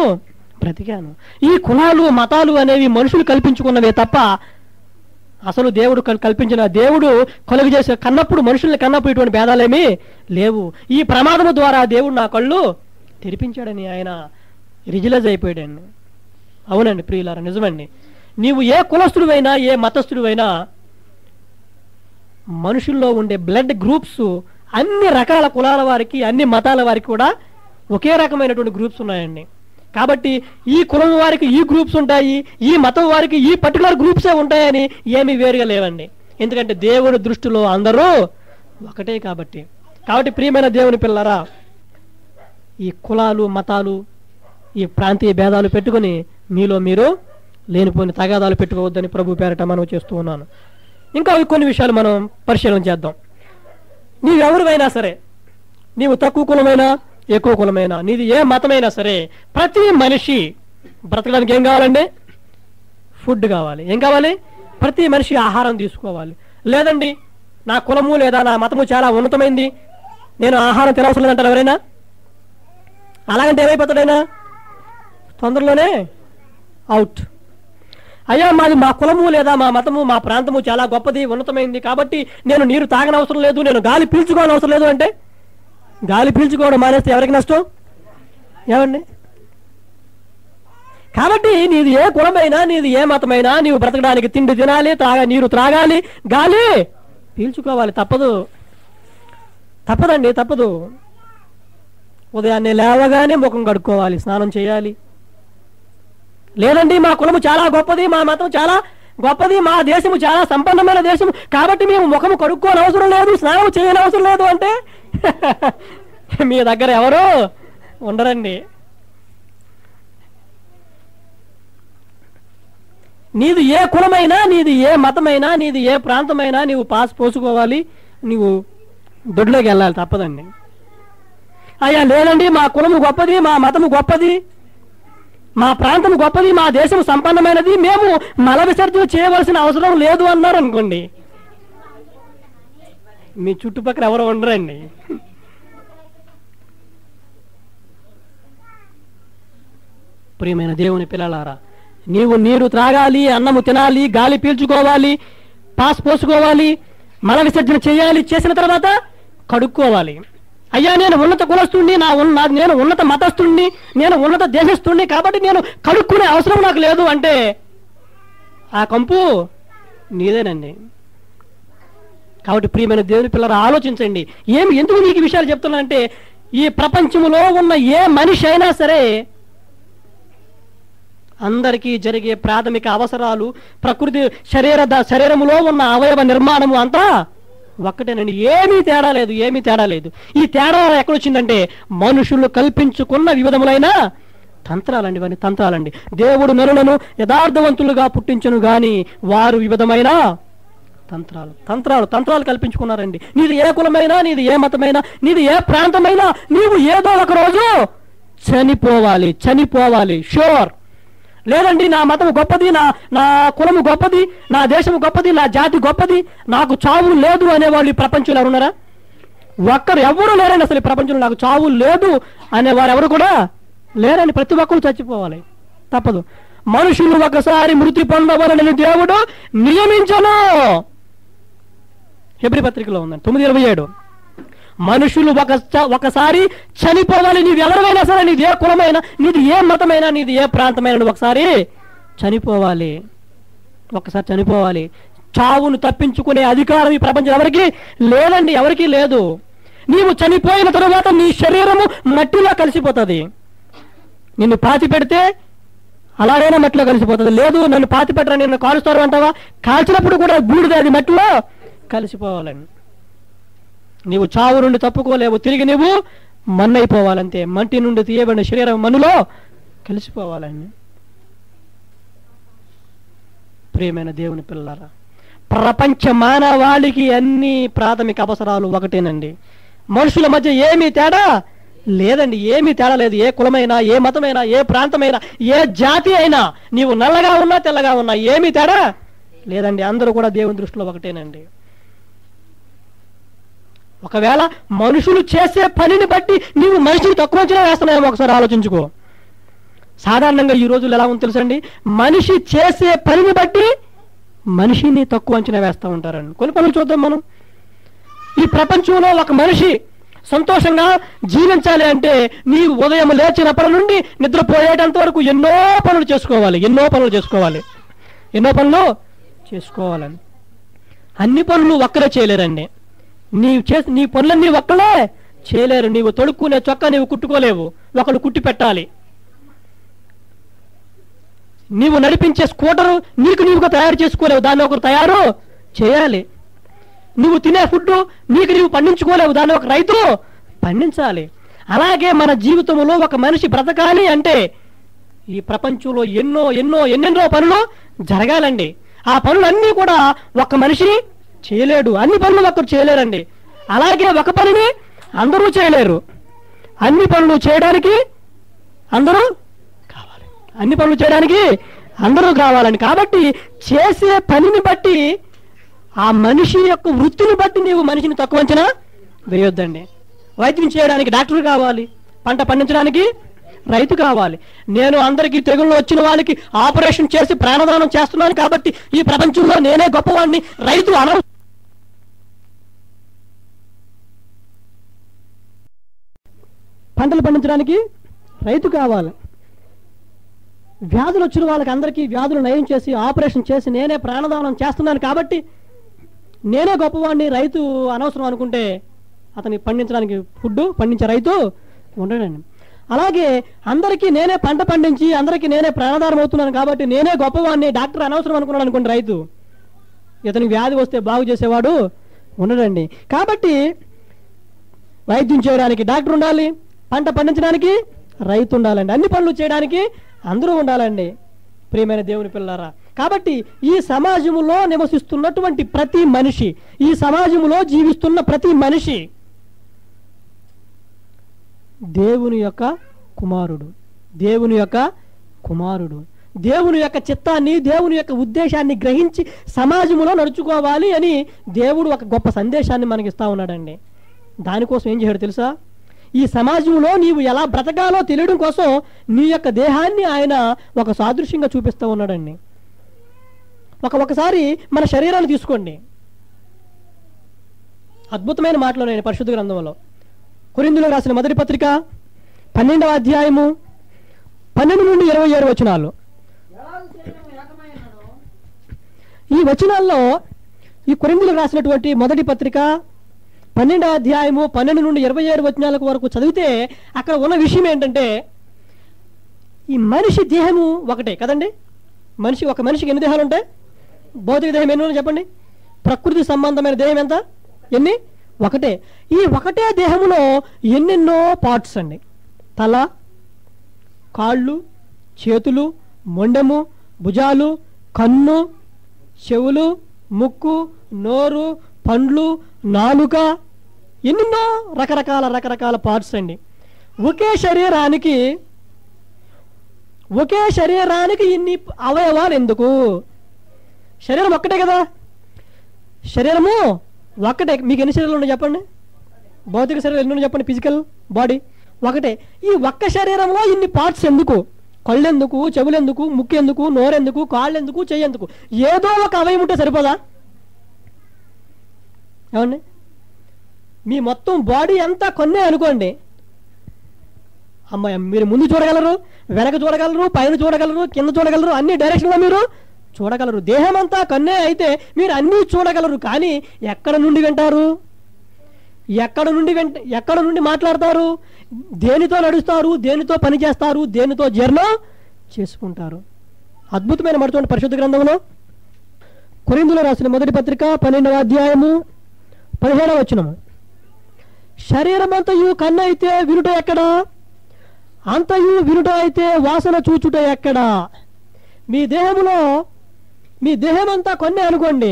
బ్రతికాను. ఈ కులాలు మతాలు అనేవి మనుషులు కల్పించుకున్నవే తప్ప అసలు దేవుడు కల్పించిన, దేవుడు కలుగు చేసే కన్నప్పుడు మనుషుల్ని కన్నప్పుడు ఇటువంటి భేదాలేమీ లేవు. ఈ ప్రమాదము ద్వారా దేవుడు నా కళ్ళు తెరిపించాడని ఆయన రిజిలైజ్ అయిపోయాడండి. అవునండి ప్రియులారా, నిజమండి. నీవు ఏ కులస్తుడివైనా ఏ మతస్థుడివైనా మనుషుల్లో ఉండే బ్లడ్ గ్రూప్స్ అన్ని రకాల కులాల వారికి, అన్ని మతాల వారికి కూడా ఒకే రకమైనటువంటి గ్రూప్స్ ఉన్నాయండి. కాబట్టి ఈ కులం వారికి ఈ గ్రూప్స్ ఉంటాయి, ఈ మతం వారికి ఈ పర్టికులర్ గ్రూప్సే ఉంటాయని ఏమీ వేరుగా లేవండి. ఎందుకంటే దేవుని దృష్టిలో అందరూ ఒకటే. కాబట్టి ప్రియమైన దేవుని పిల్లరా, ఈ కులాలు మతాలు ఈ ప్రాంతీయ భేదాలు పెట్టుకుని మీలో మీరు లేనిపోయిన తగాదాలు పెట్టుకోవద్దని ప్రభు పేరట మనం చేస్తూ ఉన్నాను. ఇంకా కొన్ని విషయాలు మనం పరిశీలన చేద్దాం. నీవెవరివైనా సరే, నీవు తక్కువ కులమైనా ఎక్కువ కులమైనా, నీది ఏ మతమైనా సరే, ప్రతి మనిషి బ్రతకడానికి ఏం కావాలండి? ఫుడ్ కావాలి. ఏం కావాలి? ప్రతి మనిషి ఆహారం తీసుకోవాలి. లేదండి నా కులము లేదా నా మతము చాలా ఉన్నతమైంది, నేను ఆహారం తినవసరం లేదంటారు ఎవరైనా? అలాగంటే ఏమైపోతాడైనా? తొందరలోనే అవుట్. అయ్యా మా కులము లేదా మా మతము మా ప్రాంతము చాలా గొప్పది ఉన్నతమైంది కాబట్టి నేను నీరు తాగనవసరం లేదు, నేను గాలి పీల్చుకోవడం అవసరం లేదు అంటే గాలి పీల్చుకోవడం మానేస్తే ఎవరికి నష్టం? ఏమండి? కాబట్టి నీది ఏ కులమైనా నీది ఏ మతమైనా నీవు బ్రతకడానికి తిండి తినాలి, నీరు త్రాగాలి, గాలి పీల్చుకోవాలి. తప్పదు. ఉదయాన్నే లేవగానే ముఖం కడుక్కోవాలి, స్నానం చేయాలి. లేదండి మా కులము చాలా గొప్పది, మా మతం చాలా గొప్పది, మా దేశము చాలా సంపన్నమైన దేశం కాబట్టి మేము ముఖము కడుక్కోని అవసరం లేదు, స్నానం చేయని అవసరం లేదు అంటే మీ దగ్గర ఎవరు ఉండరండి. నీది ఏ కులమైనా నీది ఏ మతమైనా నీది ఏ ప్రాంతమైనా నీవు పాస్ పోసుకోవాలి, నీవు దొడ్లోకి వెళ్ళాలి. తప్పదండి. అయ్యా లేదండి మా కులము గొప్పది, మా మతము గొప్పది, మా ప్రాంతం గొప్పది, మా దేశం సంపన్నమైనది, మేము మల విసర్జన చేయవలసిన అవసరం లేదు అన్నారు అనుకోండి, మీ చుట్టుపక్కల ఎవరు ఉండరండి. ప్రియమైన దేవుని పిల్లలారా, నీవు నీరు త్రాగాలి, అన్నము తినాలి, గాలి పీల్చుకోవాలి, పాస్ పోసుకోవాలి, మల విసర్జన చేయాలి, చేసిన తర్వాత కడుక్కోవాలి. అయ్యా నేను ఉన్నత కులస్తుణ్ణి, నేను ఉన్నత మతస్థుణ్ణి, నేను ఉన్నత దేశస్థుణ్ణి, కాబట్టి నేను కడుక్కునే అవసరం నాకు లేదు అంటే ఆ కంపు నీదేనండి. కాబట్టి ప్రియమైన దేవుని పిల్లలు ఆలోచించండి. ఎందుకు మీకు ఈ విషయాలు చెప్తున్నానంటే, ఈ ప్రపంచంలో ఉన్న ఏ మనిషి అయినా సరే అందరికీ జరిగే ప్రాథమిక అవసరాలు, ప్రకృతి శరీరములో ఉన్న అవయవ నిర్మాణము అంతా ఒక్కటేనండి. ఏమీ తేడా లేదు, ఏమీ తేడా లేదు. ఈ తేడా ఎక్కడొచ్చిందంటే మనుషులు కల్పించుకున్న వివిధములైన తంత్రాలండి, ఇవన్నీ తంత్రాలండి. దేవుడు నరులను యథార్థవంతులుగా పుట్టించను గాని వారు వివిధమైన తంత్రాలు కల్పించుకున్నారండి. నీది ఏ కులమైనా, నీది ఏ మతమైనా, నీది ఏ ప్రాంతమైనా, నీవు ఏదో ఒక రోజు చనిపోవాలి షూర్. లేదండి నా మతం గొప్పది, నా కులము గొప్పది, నా దేశము గొప్పది, నా జాతి గొప్పది, నాకు చావు లేదు అనేవాళ్ళు ఈ ప్రపంచంలో ఎవరున్నారా? ఎవరు లేరండి అసలు ఈ ప్రపంచంలో. నాకు చావు లేదు అనేవారు ఎవరు కూడా లేరని. ప్రతి ఒక్కరు చచ్చిపోవాలి, తప్పదు. మనుషులు ఒకసారి మృతి పొందవలని దేవుడు నియమించను. హెబ్రీ పత్రికలో ఉందండి 9:27. మనుషులు ఒకసారి చనిపోవాలి. నీవు ఎవరైనా సరే, నీది ఏ కులమైనా, నీది ఏ మతమైనా, నీది ఏ ప్రాంతమైనా, నువ్వు ఒకసారి చనిపోవాలి. చావును తప్పించుకునే అధికారం ఈ ప్రపంచం ఎవరికి లేదండి, ఎవరికీ లేదు. నీవు చనిపోయిన తరువాత నీ శరీరము మట్టిలో కలిసిపోతుంది. నిన్ను పాతి పెడితే అలాగైనా మట్టిలో కలిసిపోతుంది. లేదు నన్ను పాతి పెట్టరా, నిన్ను కాలుస్తారు అంటావా, కాల్చినప్పుడు కూడా బూడిద అది మట్టిలో కలిసిపోవాలని. నీవు చావు నుండి తప్పుకోలేవు, తిరిగి నీవు మన్నైపోవాలంతే. మట్టి నుండి తీయబడిన శరీరం మన్నులో కలిసిపోవాలని. ప్రియమైన దేవుని పిల్లలారా, ప్రపంచ మానవాళికి అన్ని ప్రాథమిక అవసరాలు ఒకటేనండి. మనుషుల మధ్య ఏమీ తేడా లేదండి, ఏమీ తేడా లేదు. ఏ కులమైనా, ఏ మతమైనా, ఏ ప్రాంతమైనా, ఏ జాతి అయినా, నీవు నల్లగా ఉన్నా తెల్లగా ఉన్నా ఏమీ తేడా లేదండి. అందరూ కూడా దేవుని దృష్టిలో ఒకటేనండి. ఒకవేళ మనుషులు చేసే పనిని బట్టి నీవు మనిషిని తక్కువ అంచనా వేస్తున్నాయేమో ఒకసారి ఆలోచించుకో. సాధారణంగా ఈ రోజులు ఎలా ఉందో తెలుసండి, మనిషి చేసే పనిని బట్టి మనిషిని తక్కువ అంచనా వేస్తూ ఉంటారండి. కొన్ని పనులు చూద్దాం మనం. ఈ ప్రపంచంలో ఒక మనిషి సంతోషంగా జీవించాలి అంటే నీవు ఉదయం లేచినప్పటి నుండి నిద్రపోయేటంత వరకు ఎన్నో పనులు చేసుకోవాలని. అన్ని పనులు ఒక్కరే చేయలేరండి. నీ పనులన్నీ ఒక్కలే చేయలేరు. నీవు తొడుక్కునే చొక్కా నీవు కుట్టుకోలేవు, ఒకళ్ళు కుట్టి పెట్టాలి. నీవు నడిపించే స్కూటరు నీవుగా తయారు చేసుకోలేవు, దాన్ని ఒకరు తయారు చేయాలి. నువ్వు తినే ఫుడ్ నీవు పండించుకోలేవు, దాన్ని ఒక రైతు పండించాలి. అలాగే మన జీవితంలో ఒక మనిషి బ్రతకాలి అంటే ఈ ప్రపంచంలో ఎన్నెన్నో పనులు జరగాలండి. ఆ పనులన్నీ కూడా ఒక మనిషి చేయలేడు, అన్ని పనులు ఒక్కరు చేయలేరండి. అలాగే ఒక పనిని అందరూ చేయలేరు, అన్ని పనులు చేయడానికి అందరూ కావాలండి. కాబట్టి చేసే పనిని బట్టి, ఆ మనిషి యొక్క వృత్తిని బట్టి నీవు మనిషిని తక్కువ అంచనా వేయొద్దండి. వైద్యం చేయడానికి డాక్టర్ కావాలి, పంట పండించడానికి రైతు కావాలి. నేను అందరికీ తెగుళ్ళు వచ్చిన వాళ్ళకి ఆపరేషన్ చేసి ప్రాణదానం చేస్తున్నాను కాబట్టి ఈ ప్రపంచంలో నేనే గొప్పవాడిని. రైతు పంటలు పండించడానికి రైతు కావాలి. వ్యాధులు వచ్చిన వాళ్ళకి అందరికీ వ్యాధులు నయం చేసి ఆపరేషన్ చేసి నేనే ప్రాణదానం చేస్తున్నాను కాబట్టి నేనే గొప్పవాడిని, రైతు అనవసరం అనుకుంటే అతని పండించడానికి ఫుడ్ పండించే రైతు ఉండడండి. అలాగే అందరికీ నేనే పంట పండించి అందరికీ నేనే ప్రాణదానం అవుతున్నాను కాబట్టి నేనే గొప్పవాడిని, డాక్టర్ అనవసరం అనుకున్నాడు అనుకోండి రైతు, ఇతనికి వ్యాధి వస్తే బాగు చేసేవాడు ఉండడండి. కాబట్టి వైద్యం చేయడానికి డాక్టర్ ఉండాలి, పంట పండించడానికి రైతు ఉండాలండి, అన్ని పనులు చేయడానికి అందరూ ఉండాలండి. ప్రియమైన దేవుని పిల్లారా, కాబట్టి ఈ సమాజంలో నివసిస్తున్నటువంటి ప్రతి మనిషి, ఈ సమాజంలో జీవిస్తున్న ప్రతి మనిషి దేవుని యొక్క కుమారుడు, దేవుని యొక్క చిత్తాన్ని, దేవుని యొక్క ఉద్దేశాన్ని గ్రహించి సమాజంలో నడుచుకోవాలి అని దేవుడు ఒక గొప్ప సందేశాన్ని మనకి ఇస్తా ఉన్నాడండి. దానికోసం ఏం చేశాడు తెలుసా? ఈ సమాజంలో నీవు ఎలా బ్రతకాలో తెలియడం కోసం నీ యొక్క దేహాన్ని ఆయన ఒక సాదృశ్యంగా చూపిస్తూ ఉన్నాడండి. ఒకసారి మన శరీరాన్ని తీసుకోండి. అద్భుతమైన మాటలు నేను పరిశుద్ధ గ్రంథంలో కొరింథీయులకు రాసిన మొదటి పత్రిక 12వ అధ్యాయము 12 నుండి 27 వచనాలు. ఈ వచనాల్లో ఈ కొరింథీయులకు రాసినటువంటి మొదటి పత్రిక 12వ అధ్యాయము 12 నుండి 27 వచనాలకు వరకు చదివితే అక్కడ ఉన్న విషయం ఏంటంటే, ఈ మనిషి దేహము ఒకటే కదండి. ఒక మనిషికి ఎన్ని దేహాలు ఉంటాయి? భౌతిక దేహం ఎన్ని ఉన్నాయి చెప్పండి. ప్రకృతి సంబంధమైన దేహం ఎంత? ఎన్ని? ఒకటే. ఈ ఒకటే దేహములో ఎన్నెన్నో పార్ట్స్ అండి. తల, కాళ్ళు, చేతులు, మొండెము, భుజాలు, కన్ను, చెవులు, ముక్కు, నోరు, పండ్లు, నాలుక, ఎన్నెన్నో రకరకాల పార్ట్స్ అండి. ఒకే శరీరానికి ఇన్ని అవయవాలు ఎందుకు? శరీరం ఒక్కటే కదా. శరీరము ఒక్కటే. మీకు ఎన్ని శరీరాలు ఉన్నాయి చెప్పండి? భౌతిక శరీరం ఎన్ని ఉన్నాయి చెప్పండి? ఫిజికల్ బాడీ ఒకటే. ఈ ఒక్క శరీరంలో ఇన్ని పార్ట్స్ ఎందుకు? కళ్ళెందుకు, చెవులెందుకు, ముక్కు ఎందుకు, నోరెందుకు, కాళ్ళెందుకు, చెయ్యేందుకు? ఏదో ఒక అవయవం ఉంటే సరిపోదా? ఏమండి, మీ మొత్తం బాడీ అంతా కొన్నే అనుకోండి, అమ్మాయి మీరు ముందు చూడగలరు, వెనక చూడగలరు, పైన చూడగలరు, కింద చూడగలరు, అన్ని డైరెక్షన్లో మీరు చూడగలరు. దేహం అంతా కన్నే అయితే మీరు అన్నీ చూడగలరు. కానీ ఎక్కడ నుండి వింటారు? ఎక్కడ నుండి మాట్లాడతారు? దేనితో నడుస్తారు? దేనితో పని చేస్తారు? దేనితో జీర్ణం చేసుకుంటారు? అద్భుతమైన మాట చూడండి పరిశుద్ధ గ్రంథంలో. కొరింథీయులకు రాసిన మొదటి పత్రిక 12వ అధ్యాయము 17వ వచనము. శరీరమంతయు కన్ను అయితే వినుట ఎక్కడా? అంతయు వినుట అయితే వాసన చూచుట ఎక్కడా? మీ దేహం అంతా కొన్నే అనుకోండి,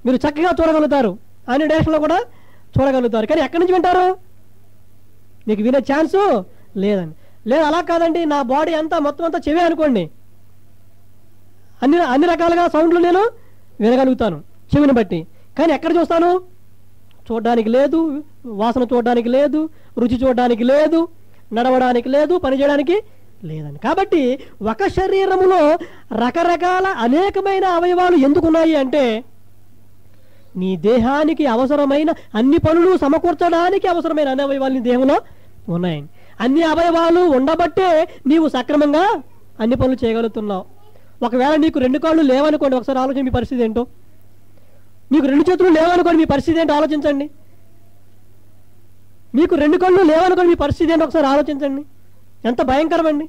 మీరు చక్కగా చూడగలుగుతారు, అన్ని డైరెక్షన్లో కూడా చూడగలుగుతారు. కానీ ఎక్కడి నుంచి వింటారు? మీకు వినే ఛాన్సు లేదండి. లేదు, అలా కాదండి, నా బాడీ అంతా మొత్తం అంతా చెవే అనుకోండి, అన్ని రకాలుగా సౌండ్లు నేను వినగలుగుతాను చెవిని బట్టి. కానీ ఎక్కడ చూస్తాను? చూడడానికి లేదు, వాసన చూడడానికి లేదు, రుచి చూడడానికి లేదు, నడవడానికి లేదు, పని చేయడానికి లేదండి. కాబట్టి ఒక శరీరములో రకరకాల అనేకమైన అవయవాలు ఎందుకున్నాయి అంటే, నీ దేహానికి అవసరమైన అన్ని పనులు సమకూర్చడానికి అవసరమైన అన్ని అవయవాలు నీ దేహంలో ఉన్నాయండి. అన్ని అవయవాలు ఉండబట్టే నీవు సక్రమంగా అన్ని పనులు చేయగలుగుతున్నావు. ఒకవేళ నీకు 2 కాళ్ళు లేవనుకోండి, ఒకసారి ఆలోచించి మీ పరిస్థితి ఏంటో. మీకు 2 చేతులు లేవనుకోండి, మీ పరిస్థితి ఏంటో ఆలోచించండి. మీకు 2 కళ్ళు లేవనుకోండి, మీ పరిస్థితి ఏంటో ఒకసారి ఆలోచించండి. ఎంత భయంకరమండి.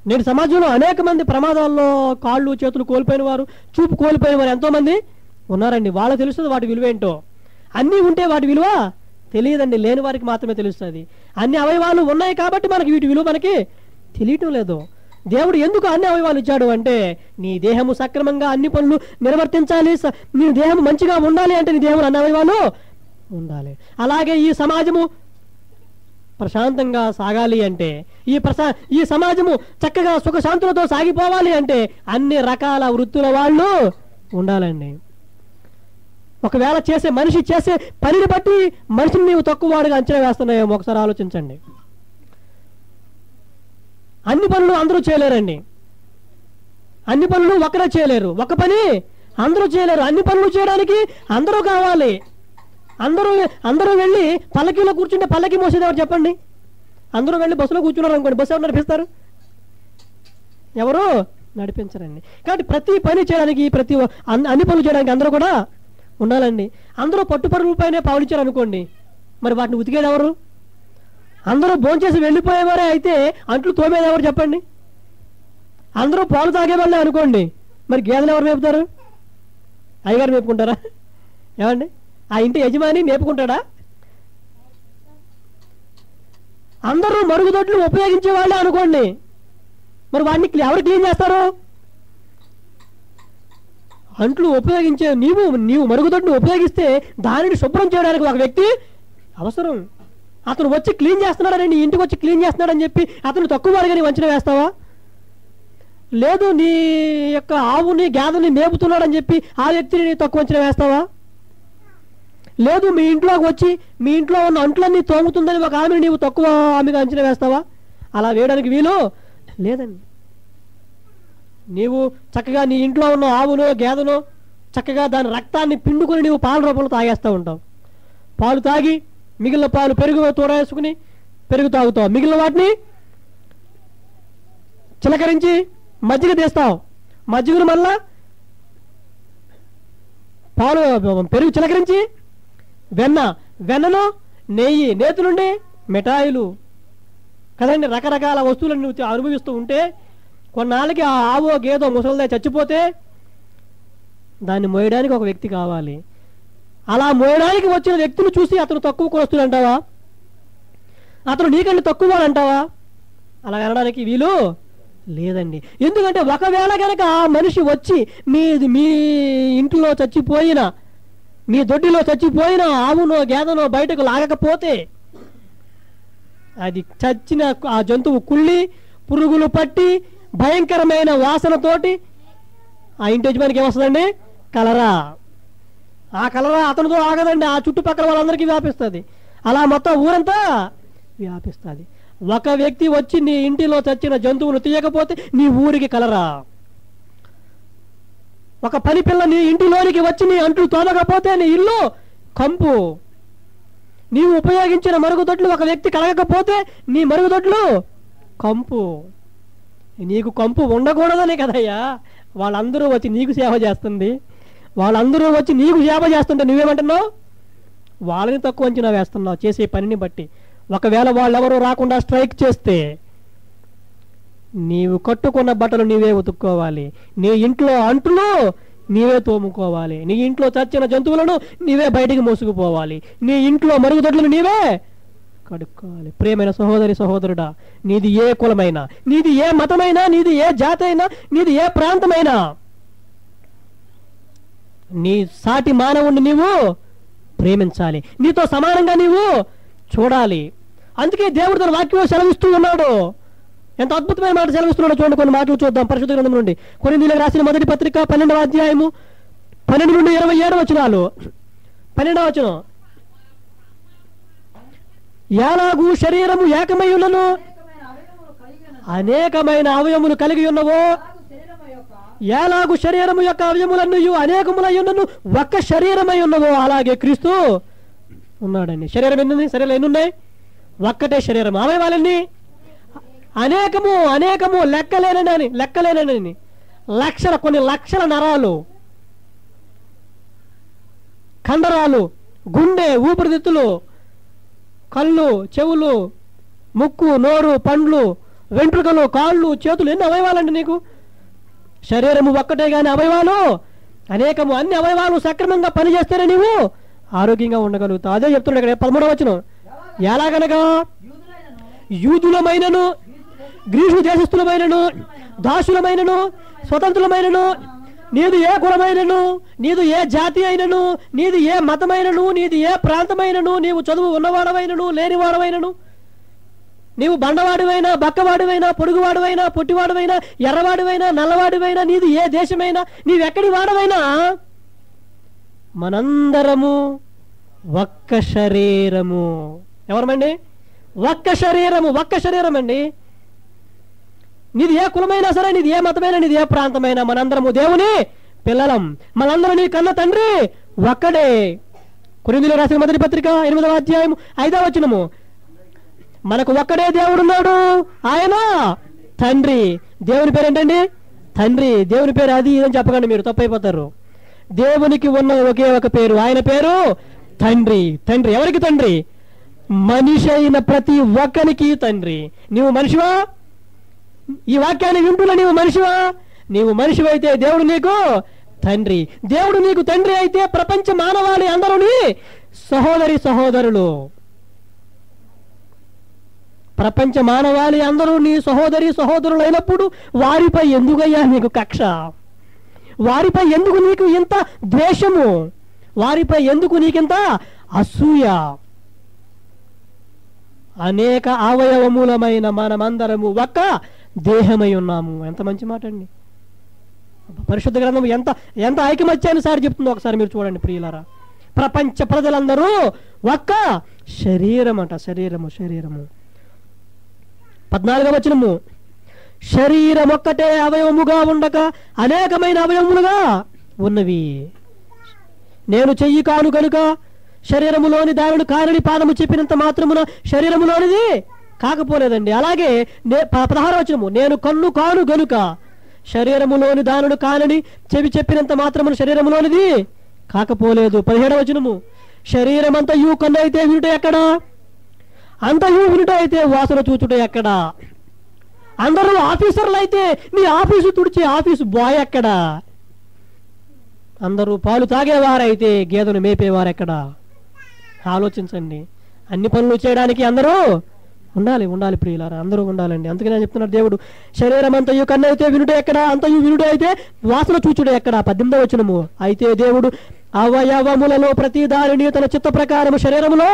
నేడు సమాజంలో అనేక మంది ప్రమాదాల్లో కాళ్ళు చేతులు కోల్పోయిన వారు, చూపు కోల్పోయిన వారు ఎంతోమంది ఉన్నారండి. వాళ్ళకి తెలుస్తుంది వాటి విలువ ఏంటో. అన్నీ ఉంటే వాటి విలువ తెలియదండి, లేని వారికి మాత్రమే తెలుస్తుంది. అన్ని అవయవాలు ఉన్నాయి కాబట్టి మనకి వీటి విలువ మనకి తెలియటం లేదు. దేవుడు ఎందుకు అన్ని అవయవాలు ఇచ్చాడు అంటే, నీ దేహము సక్రమంగా అన్ని పనులు నిర్వర్తించాలి, నీ దేహం మంచిగా ఉండాలి అంటే నీ దేహంలో అన్ని అవయవాలు ఉండాలి. అలాగే ఈ సమాజము ప్రశాంతంగా సాగాలి అంటే, ఈ సమాజము చక్కగా సుఖశాంతులతో సాగిపోవాలి అంటే అన్ని రకాల వృత్తుల వాళ్ళు ఉండాలండి. ఒకవేళ మనిషి చేసే పనిని బట్టి మనిషిని నీవు తక్కువవాడుగా అంచనా వేస్తున్నాయేమో ఒకసారి ఆలోచించండి. అన్ని పనులు అందరూ చేయలేరండి. అన్ని పనులు ఒకరే చేయలేరు. ఒక పని అందరూ చేయలేరు. అన్ని పనులు చేయడానికి అందరూ కావాలి. అందరూ వెళ్ళి పల్లకీలో కూర్చుంటే పల్లకి మోసేదేవారు చెప్పండి? అందరూ వెళ్ళి బస్సులో కూర్చున్నారు అనుకోండి, బస్సు ఎవరు నడిపిస్తారు? ఎవరు నడిపించరండి. కాబట్టి ప్రతి పని చేయడానికి అన్ని పనులు చేయడానికి అందరూ కూడా ఉండాలండి. అందరూ పట్టుపరుగులపైనే పావులిచ్చారు అనుకోండి, మరి వాటిని ఉతికేది ఎవరు? అందరూ భోంచేసి వెళ్ళిపోయేవారే అయితే అంట్లు తోమేది ఎవరు చెప్పండి? అందరూ పాలు తాగేవాళ్ళే అనుకోండి, మరి గేదెలు ఎవరు మేపుతారు? అయ్యగారు మేపుకుంటారా? ఏమండి, ఆ ఇంటి యజమాని మేపుకుంటాడా? అందరూ మరుగుదొడ్లు ఉపయోగించే వాళ్ళే అనుకోండి, మరి వాటిని ఎవరు క్లీన్ చేస్తారు? అంట్లు ఉపయోగించే నీవు మరుగుదొడ్డును ఉపయోగిస్తే దానిని శుభ్రం చేయడానికి ఒక వ్యక్తి అవసరం. అతను వచ్చి క్లీన్ చేస్తున్నాడని, నీ ఇంటికి వచ్చి క్లీన్ చేస్తున్నాడని చెప్పి అతను తక్కువ వాడిగా నీ వంచన వేస్తావా? లేదు, నీ యొక్క ఆవుని గేదెని మేపుతున్నాడని చెప్పి ఆ వ్యక్తిని నీ తక్కువ వంచన వేస్తావా? లేదు, మీ ఇంట్లోకి వచ్చి మీ ఇంట్లో ఉన్న అంట్లన్నీ తోముతుందని ఒక ఆమెను నీవు తక్కువ ఆమెగా అంచనా వేస్తావా? అలా వేయడానికి వీలు లేదండి. నీవు చక్కగా నీ ఇంట్లో ఉన్న ఆవును గేదెను చక్కగా దాని రక్తాన్ని పిండుకొని నీవు పాల రూపంలో తాగేస్తూ ఉంటావు. పాలు తాగి మిగిలిన పాలు పెరుగు తోడేసుకుని పెరుగు తాగుతావు, మిగిలిన వాటిని చిలకరించి మజ్జిగ తీస్తావు, మజ్జిగను మళ్ళా పాలు పెరుగు చిలకరించి వెన్నను నెయ్యి, నేతి నుండి మిఠాయిలు కదండి, రకరకాల వస్తువులను అనుభవిస్తూ ఉంటే కొన్నాళ్ళకి ఆ ఆవో గేదో ముసలిదే చచ్చిపోతే దాన్ని మోయడానికి ఒక వ్యక్తి కావాలి. అలా మోయడానికి వచ్చిన వ్యక్తిని చూసి అతను తక్కువ కొలుస్తుడు అంటావా? అతను నీకంటే తక్కువ వాడు అంటావా? అలా అనడానికి వీలు లేదండి. ఎందుకంటే ఒకవేళ కనుక ఆ మనిషి వచ్చి మీ ఇంట్లో చచ్చిపోయిన, మీ దొడ్డిలో చచ్చిపోయిన ఆవునో గేదనో బయటకు లాగకపోతే అది చచ్చిన ఆ జంతువు కుళ్ళి పురుగులు పట్టి భయంకరమైన వాసనతోటి ఆ ఇంటి యజమానికి ఏమొస్తుందండి? కలరా. ఆ కలరా అతనితో ఆగదండి, ఆ చుట్టుపక్కల వాళ్ళందరికీ వ్యాపిస్తుంది, అలా మొత్తం ఊరంతా వ్యాపిస్తుంది. ఒక వ్యక్తి వచ్చి నీ ఇంటిలో చచ్చిన జంతువును తీయకపోతే నీ ఊరికి కలరా. ఒక పని పిల్ల నీ ఇంటిలోనికి వచ్చి నీ అంట్లు తోమకపోతే నీ ఇల్లు కంపు. నీవు ఉపయోగించిన మరుగుదొడ్లు ఒక వ్యక్తి కడగకపోతే నీ మరుగుదొడ్లు కంపు. నీకు కంపు ఉండకూడదనే కదయ్యా వాళ్ళందరూ వచ్చి నీకు సేవ చేస్తుంది. వాళ్ళందరూ వచ్చి నీకు సేవ చేస్తుంటే నువ్వేమంటున్నావు? వాళ్ళని తక్కువ అంచనా వేస్తున్నావు చేసే పనిని బట్టి. ఒకవేళ వాళ్ళెవరూ రాకుండా స్ట్రైక్ చేస్తే నీవు కట్టుకున్న బట్టలు నీవే ఉతుక్కోవాలి, నీ ఇంట్లో అంట్లు నీవే తోముకోవాలి, నీ ఇంట్లో చచ్చిన జంతువులను నీవే బయటికి మోసుకుపోవాలి, నీ ఇంట్లో మరుగుదొడ్లను నీవే కడుక్కోవాలి. ప్రియమైన సహోదరి సహోదరుడా, నీది ఏ కులమైనా, నీది ఏ మతమైనా, నీది ఏ జాతి అయినా, నీది ఏ ప్రాంతమైనా, నీ సాటి మానవుణ్ణి నీవు ప్రేమించాలి, నీతో సమానంగా నీవు చూడాలి. అందుకే దేవుడు తన వాక్యం సెలవిస్తూ ఉన్నాడు. ఎంత అద్భుతమైన మాట సెలవిస్తున్నాడో చూడండి. కొన్ని మాటలు చూద్దాం పరిశుద్ధ గ్రంథం నుండి. కొరింథీయులకు రాసిన మొదటి పత్రిక 12వ అధ్యాయము 12 నుండి 27 వచనాలు. 12వ వచనం, ఎలాగూ శరీరము ఏకమై ఉన్నను, అనేకమైన అవయములు కలిగి ఉన్నవో, ఎలాగూ శరీరము యొక్క అవయములన్నీ అనేకములై ఉన్నను, ఒక్క శరీరమై ఉన్నవో, అలాగే క్రీస్తు ఉన్నాడండి. శరీరం ఎన్ని ఉన్నాయి? ఒక్కటే శరీరం. అవయవాలన్నీ అనేకము అనేకము, లెక్కలేనని కొన్ని లక్షల నరాలు, కండరాలు, గుండె, ఊపిరితిత్తులు, కళ్ళు, చెవులు, ముక్కు, నోరు, పండ్లు, వెంట్రుకలు, కాళ్ళు, చేతులు, ఎన్ని అవయవాలండి నీకు? శరీరము ఒక్కటే కానీ అవయవాలు అనేకము. అన్ని అవయవాలు సక్రమంగా పనిచేస్తేనే నీవు ఆరోగ్యంగా ఉండగలుగుతావు. అదే చెప్తున్నాడు ఇక్కడ 13వ వచనం. ఎలాగనగా యూదులమైనను, గ్రీసు దేశస్థులమైనను, దాసులమైనను, స్వతంత్రులమైనను, నీది ఏ కులమైనను, నీది ఏ జాతి అయినను, నీది ఏ మతమైనను, నీది ఏ ప్రాంతమైనను, నీవు చదువు ఉన్నవాడవైనను లేనివాడవైనను, నీవు బండవాడివైనా, బక్కవాడివైనా, పొడుగువాడివైనా, పొట్టివాడివైనా, ఎర్రవాడివైనా, నల్లవాడివైనా, నీది ఏ దేశమైనా, నీవెక్కడి వాడవైనా, మనందరము ఒక్క శరీరము. ఎవరమండి? ఒక్క శరీరం అండి. నీది ఏ కులమైనా సరే, నీది ఏ మతమైనా, నీది ఏ ప్రాంతమైనా, మనందరము దేవుని పిల్లలం. మనందరం నీ కన్న తండ్రి ఒక్కడే. కొరింథీయులకు రాసిన మొదటి పత్రిక 8వ అధ్యాయం 5వ వచనము, మనకు ఒక్కడే దేవుడున్నాడు, ఆయన తండ్రి. దేవుని పేరు ఏంటండి? తండ్రి. దేవుని పేరు అది ఇదని చెప్పకండి, మీరు తప్పైపోతారు. దేవునికి ఉన్న ఒకే ఒక పేరు, ఆయన పేరు తండ్రి. తండ్రి ఎవరికి తండ్రి? మనిషి అయిన ప్రతి ఒక్కరికి తండ్రి. నీవు మనిషివా? ఈ వాక్యాన్ని వింటున్నా నీవు మనిషివా? నీవు మనిషివైతే దేవుడు నీకు తండ్రి. దేవుడు నీకు తండ్రి అయితే ప్రపంచ మానవాళి అందరూ నీ సహోదరులు. ప్రపంచ మానవాళి అందరూ నీ సహోదరులు అయినప్పుడు వారిపై ఎందుకయ్యా నీకు కక్ష? వారిపై ఎందుకు నీకు ఇంత ద్వేషము? వారిపై ఎందుకు నీకింత అసూయ? అనేక అవయవములమైన మనమందరము ఒక్క దేహమై ఉన్నాము. ఎంత మంచి మాట అండి. పరిశుద్ధ గ్రంథం ఎంత ఎంత ఐకమత్యాన్ని సారి చెప్తుందో ఒకసారి మీరు చూడండి ప్రియులారా. ప్రపంచ ప్రజలందరూ ఒక్క శరీరం అంట. శరీరము 14వ వచనము, శరీరం ఒక్కటే అవయవముగా ఉండక అనేకమైన అవయవములుగా ఉన్నవి. నేను చెయ్యి కాను కనుక శరీరములోని దానిని కానని పాదము చెప్పినంత మాత్రమున శరీరములోనిది కాకపోలేదండి. అలాగే 16వ వచనము, నేను కన్ను కాను గనుక శరీరములోని దానుడు కానని చెవి చెప్పినంత మాత్రమున శరీరములోనిది కాకపోలేదు. 17వ వచనము, శరీరం అంతయు కన్ను అయితే వినుట ఎక్కడా, అంతయు వినుట అయితే వాసన చూచుట ఎక్కడా. అందరూ ఆఫీసర్లు అయితే నీ ఆఫీసు తుడిచే ఆఫీసు బాయ్ ఎక్కడా. అందరూ పాలు తాగేవారైతే గేదెను మేపేవారెక్కడా. ఆలోచించండి. అన్ని పనులు చేయడానికి అందరూ ఉండాలి ప్రియులారా, అందరూ ఉండాలండి. అందుకనే చెప్తున్నాడు దేవుడు, శరీరం అంతయు కన్ను అయితే వినుట ఎక్కడ, అంతయు వినుట అయితే వాసన చూచుట ఎక్కడ. 18వ వచనము, అయితే దేవుడు అవయవములలో ప్రతి దానిని తన చిత్త ప్రకారము శరీరములో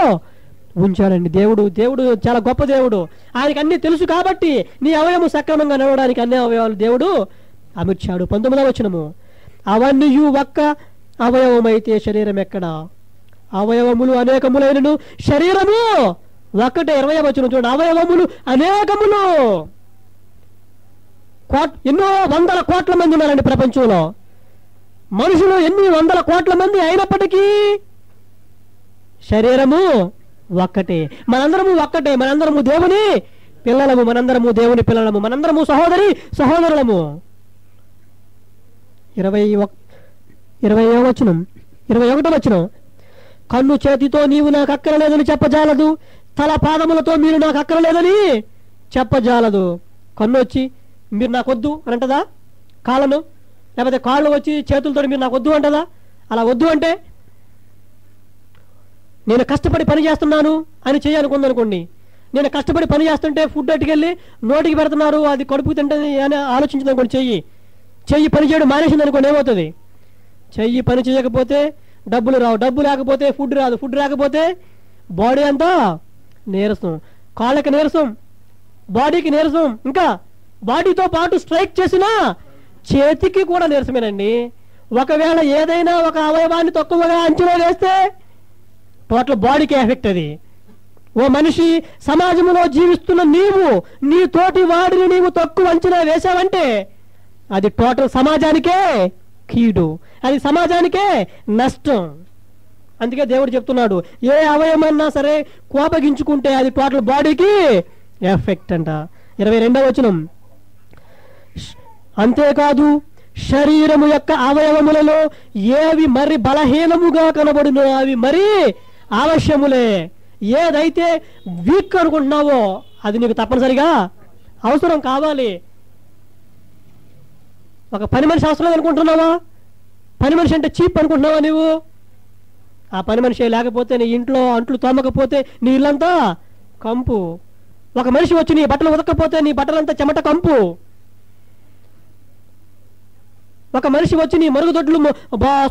ఉంచాడండి. దేవుడు చాలా గొప్ప దేవుడు. ఆయనకి అన్ని తెలుసు కాబట్టి నీ అవయవం సక్రమంగా నడవడానికి అన్ని అవయవాలు దేవుడు అమర్చాడు. 19వ వచనము, అవన్నీ ఒక్క అవయవమైతే శరీరం ఎక్కడ, అవయవములు అనేకములైనను శరీరము ఒక్కటే. 20వ వచనం చూడండి, అవయవములు అనేకములు. ఎన్నో వందల కోట్ల మంది ఉన్నారండి ప్రపంచంలో. మనుషులు ఎన్ని వందల కోట్ల మంది అయినప్పటికీ శరీరము ఒక్కటే. మనందరము ఒక్కటే, మనందరము దేవుని పిల్లలము, మనందరము సహోదరులము. 21వ వచనం, కన్ను చేతితో నీవు నాకు అక్కరలేదని చెప్పజాలదు, తల పాదములతో మీరు నాకు అక్కరలేదని చెప్పజాలదు. కన్ను వచ్చి మీరు నాకు వద్దు అని అంటదా కాళ్ళను, లేకపోతే కాళ్ళు వచ్చి చేతులతో మీరు నాకు వద్దు అంటదా? అలా వద్దు అంటే నేను కష్టపడి పని చేస్తున్నాను అని చేయాలనుకుందనుకోండి. నేను కష్టపడి పని చేస్తుంటే ఫుడ్ అట్టుకెళ్ళి నోటికి పెడుతున్నారు, అది కడుపు తింటుంది అని ఆలోచించిందనుకోండి. చెయ్యి పని చేయడం మానేసింది అనుకోండి, ఏమవుతుంది? చెయ్యి పని చేయకపోతే డబ్బులు రావు, డబ్బు లేకపోతే ఫుడ్ రాదు, ఫుడ్ రాకపోతే బాడీ అంతా నీరసం, కాళ్ళకి నీరసం, బాడీకి నీరసం, ఇంకా బాడీతో పాటు స్ట్రైక్ చేసినా చేతికి కూడా నీరసమేనండి. ఒకవేళ ఏదైనా ఒక అవయవాన్ని తక్కువగా అంచనా వేస్తే టోటల్ బాడీకి ఎఫెక్ట్ అది. ఓ మనిషి, సమాజంలో జీవిస్తున్న నీవు నీ తోటి వాడిని నీవు తక్కువ అంచనా వేశావంటే అది టోటల్ సమాజానికే కీడు, అది సమాజానికే నష్టం. అందుకే దేవుడు చెప్తున్నాడు, ఏ అవయవమన్నా సరే కోపగించుకుంటే అది టోటల్ బాడీకి ఎఫెక్ట్ అంట. 22వ వచనం, అంతేకాదు శరీరము యొక్క అవయవములలో ఏవి మరి బలహీనముగా కనబడునో అవి మరి అవశ్యములే. ఏదైతే వీక్ అనుకుంటున్నావో అది నీకు తప్పనిసరిగా అవసరం కావాలి. ఒక పని మనిషి అవసరం అనుకుంటున్నావా? పని మనిషి అంటే చీప్ అనుకుంటున్నావా నీవు? ఆ పని మనిషి లేకపోతే నీ ఇంట్లో అంట్లు తోమకపోతే నీ ఇల్లంతా కంపు. ఒక మనిషి వచ్చి నీ బట్టలు ఉదకపోతే నీ బట్టలంతా చెమట కంపు. ఒక మనిషి వచ్చి నీ మరుగుదొడ్లు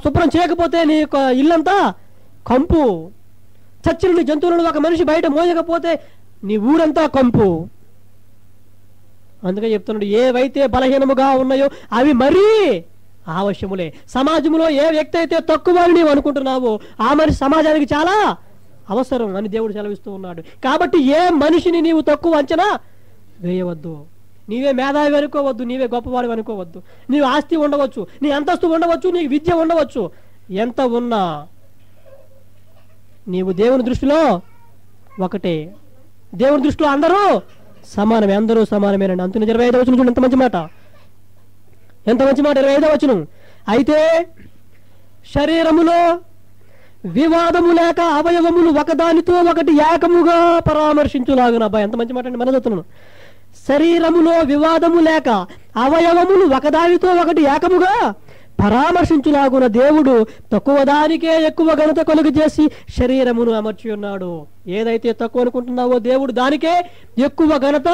శుభ్రం చేయకపోతే నీ ఇల్లంతా కంపు. చచ్చిన నీ జంతువులను ఒక మనిషి బయట మోయకపోతే నీ ఊరంతా కంపు. అందుకే చెప్తున్నాడు, ఏవైతే బలహీనముగా ఉన్నాయో అవి మరీ ఆవశ్యములే. సమాజంలో ఏ వ్యక్తి అయితే తక్కువ అని నీవు అనుకుంటున్నావో ఆ మనిషి సమాజానికి చాలా అవసరం అని దేవుడు సెలవిస్తూ ఉన్నాడు. కాబట్టి ఏ మనిషిని నీవు తక్కువ అంచనా వేయవద్దు. నీవే మేధావి అనుకోవద్దు, నీవే గొప్పవాడు అనుకోవద్దు. నీవు ఆస్తి ఉండవచ్చు, నీ అంతస్తు ఉండవచ్చు, నీకు విద్య ఉండవచ్చు. ఎంత ఉన్నా నీవు దేవుని దృష్టిలో ఒకటే. దేవుని దృష్టిలో అందరూ సమానమే, అందరూ సమానమేనండి. అంతుని 25వ వచనం చూడండి, ఎంత మంచి మాట, ఎంత మంచి మాట. 25వ వచనం, అయితే శరీరములో వివాదము లేక అవయవములు ఒకదానితో ఒకటి ఏకముగా పరామర్శించులాగున. అబ్బాయి ఎంత మంచి మాట అండి. మన చదువుతున్నాను, శరీరములో వివాదము లేక అవయవములు ఒకదానితో ఒకటి ఏకముగా పరామర్శించులాగున దేవుడు తక్కువ దానికే ఎక్కువ ఘనత కలుగు చేసి శరీరమును అమర్చి ఉన్నాడు. ఏదైతే తక్కువ అనుకుంటున్నావో దేవుడు దానికే ఎక్కువ ఘనత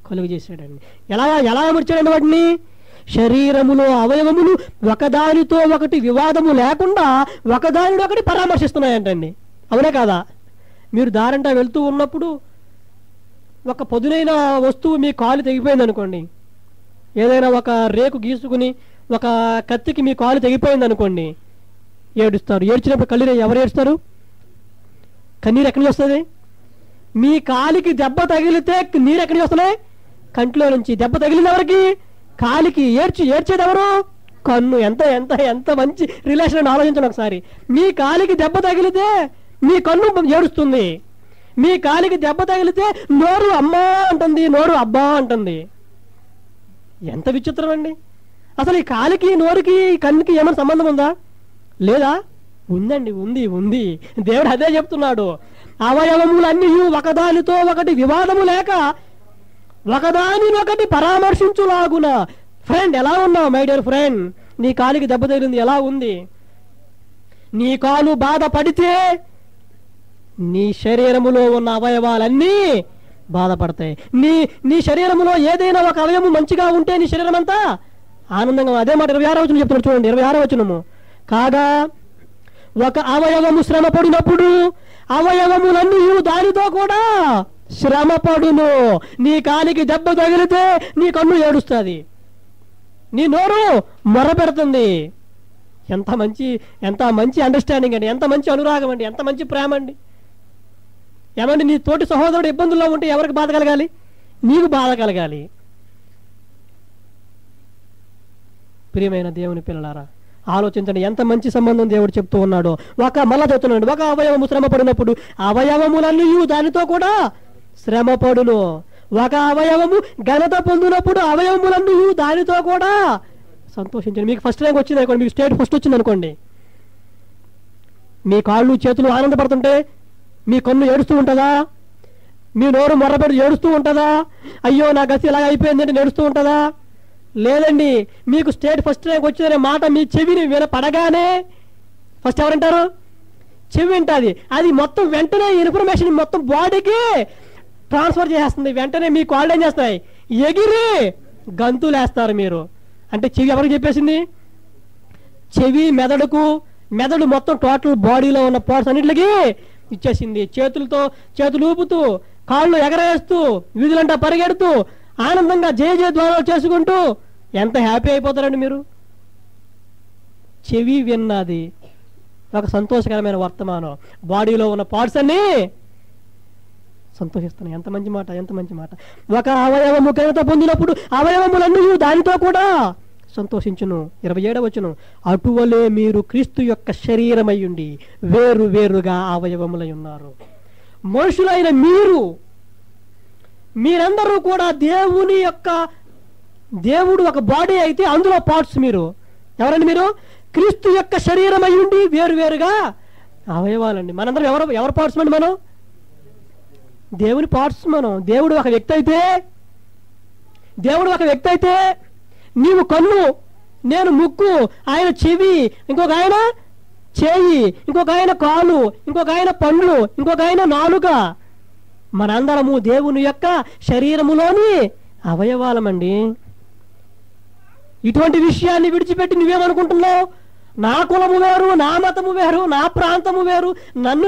కలుగు చేశాడండి. ఎలా అమర్చాడండి వాటిని? శరీరములో అవయవములు ఒకదానితో ఒకటి వివాదము లేకుండా ఒకదానిని ఒకటి పరామర్శిస్తున్నాయంటండి. అవునే కాదా? మీరు దారంటా వెళ్తూ ఉన్నప్పుడు ఒక పదునైన వస్తువు మీ కాలు తెగిపోయింది అనుకోండి, ఏదైనా ఒక రేకు గీసుకుని ఒక కత్తికి మీ కాలు తెగిపోయింది అనుకోండి, ఏడుస్తారు. ఏడ్చినప్పుడు కళ్ళు ఎవరు ఏడుస్తారు? కన్నీరు ఎక్కడి నుంచి వస్తుంది? మీ కాలికి దెబ్బ తగిలితే నీరు ఎక్కడి నుంచి వస్తున్నాయి? కంట్లో నుంచి. దెబ్బ తగిలిన ఎవరికి? కాలికి. ఏడ్చేది ఎవరు? కన్ను. ఎంత ఎంత ఎంత మంచి రిలేషన్ ఆలోచించండి ఒకసారి. మీ కాలికి దెబ్బ తగిలితే మీ కన్ను ఏడుస్తుంది. మీ కాలికి దెబ్బ తగిలితే నోరు అమ్మా అంటుంది, నోరు అబ్బా అంటుంది. ఎంత విచిత్రం అండి! అసలు ఈ కాలికి నోరుకి కన్నుకి ఏమైనా సంబంధం ఉందా? లేదా? ఉందండి, ఉంది ఉంది. దేవుడు అదే చెప్తున్నాడు. అవయవములన్నీ ఒకదానితో ఒకటి వివాదము లేక ఒకదానినొకటి పరామర్శించులాగున. ఫ్రెండ్, ఎలా ఉన్నావు మై డియర్ ఫ్రెండ్? నీ కాలికి దెబ్బ తగిలింది, ఎలా ఉంది? నీ కాలు బాధపడితే నీ శరీరములో ఉన్న అవయవాలన్నీ బాధపడతాయి. నీ శరీరములో ఏదైనా ఒక అవయవం మంచిగా ఉంటే నీ శరీరం అంతా ఆనందంగా. అదే మాట 26వ వచనం చెప్తున్నాడు చూడండి. 26వ వచనము. కాగా ఒక అవయవము శ్రమ పడినప్పుడు అవయవములన్నీ దానితో కూడా శ్రమపడును. నీ కాలికి దెబ్బ తగిలితే నీ కన్ను ఏడుస్తుంది, నీ నోరు మొర పెడుతుంది. ఎంత మంచి అండర్స్టాండింగ్ అండి, ఎంత మంచి అనురాగం అండి, ఎంత మంచి ప్రేమ అండి. ఏమండి, నీ తోటి సహోదరుడు ఇబ్బందుల్లో ఉంటే ఎవరికి బాధ కలగాలి? నీకు బాధ కలగాలి. ప్రియమైన దేవుని పిల్లలారా, ఆలోచించండి, ఎంత మంచి సంబంధం దేవుడు చెప్తూ ఉన్నాడో. మళ్ళా చెప్తున్నాడు, ఒక అవయవము శ్రమ పడినప్పుడు అవయవములన్నీ దానితో కూడా శ్రమపడును. ఒక అవయవము ఘనత పొందినప్పుడు అవయవములన్నీ దానితో కూడా సంతోషించండి. మీకు ఫస్ట్ ర్యాంక్ వచ్చింది అనుకోండి, మీకు స్టేట్ ఫస్ట్ వచ్చింది అనుకోండి, మీ కాళ్ళు చేతులు ఆనందపడుతుంటే మీ కన్ను ఏడుస్తూ ఉంటుందా? మీ నోరు మొర్రపెట్టి ఏడుస్తూ ఉంటుందా? అయ్యో నా గతి ఇలాగ అయిపోయిందంటే ఏడుస్తూ ఉంటుందా? లేదండి. మీకు స్టేట్ ఫస్ట్ ర్యాంక్ వచ్చిందనే మాట మీ చెవిని వినపడగానే ఫస్ట్ ఎవరంటారు? చెవి వింటుంది. అది మొత్తం వెంటనే ఇన్ఫర్మేషన్ మొత్తం బాడీకి ట్రాన్స్ఫర్ చేసేస్తుంది. వెంటనే మీ కాళ్ళు ఏం చేస్తాయి? ఎగిరి గంతులేస్తారు మీరు. అంటే చెవి ఎవరికి చెప్పేసింది? చెవి మెదడు మొత్తం టోటల్ బాడీలో ఉన్న పార్ట్స్ అన్నిటికి ఇచ్చేసింది. చేతులు ఊపుతూ, కాళ్ళు ఎగరేస్తూ, వీధులంటా పరిగెడుతూ, ఆనందంగా జయ ద్వారాలు చేసుకుంటూ ఎంత హ్యాపీ అయిపోతారండి మీరు. చెవి విన్నది ఒక సంతోషకరమైన వర్తమానం. బాడీలో ఉన్న పార్ట్స్ అన్నీ సంతోషిస్తున్నాయి. ఎంత మంచి మాట, ఎంత మంచి మాట. ఒక అవయవము ఘనత పొందినప్పుడు అవయవములన్నీ దానితో కూడా సంతోషించును. 27వ వచనం. అటువలే మీరు క్రీస్తు యొక్క శరీరమయ్యుండి వేరు వేరుగా అవయవములై ఉన్నారు. మనుషులైన మీరందరూ కూడా దేవుడు ఒక బాడీ అయితే అందులో పార్ట్స్ మీరు. ఎవరండి మీరు? క్రీస్తు యొక్క శరీరమయ్యుండి వేరు వేరుగా అవయవాలండి. మనందరం ఎవరు పార్ట్స్ అండి? మనం దేవుని పార్ట్స్. మనం దేవుడు ఒక వ్యక్తి అయితే నీవు కన్ను, నేను ముక్కు, ఆయన చెవి, ఇంకొక ఆయన చేయి, ఇంకొక ఆయన కాలు, ఇంకొక ఆయన పండ్లు, ఇంకొక ఆయన నాలుక. మనందరము దేవుని యొక్క శరీరములోని అవయవాలమండి. ఇటువంటి విషయాన్ని విడిచిపెట్టి నువ్వేమనుకుంటున్నావు? నా కులము వేరు, నా మతము వేరు, నా ప్రాంతము వేరు, నన్ను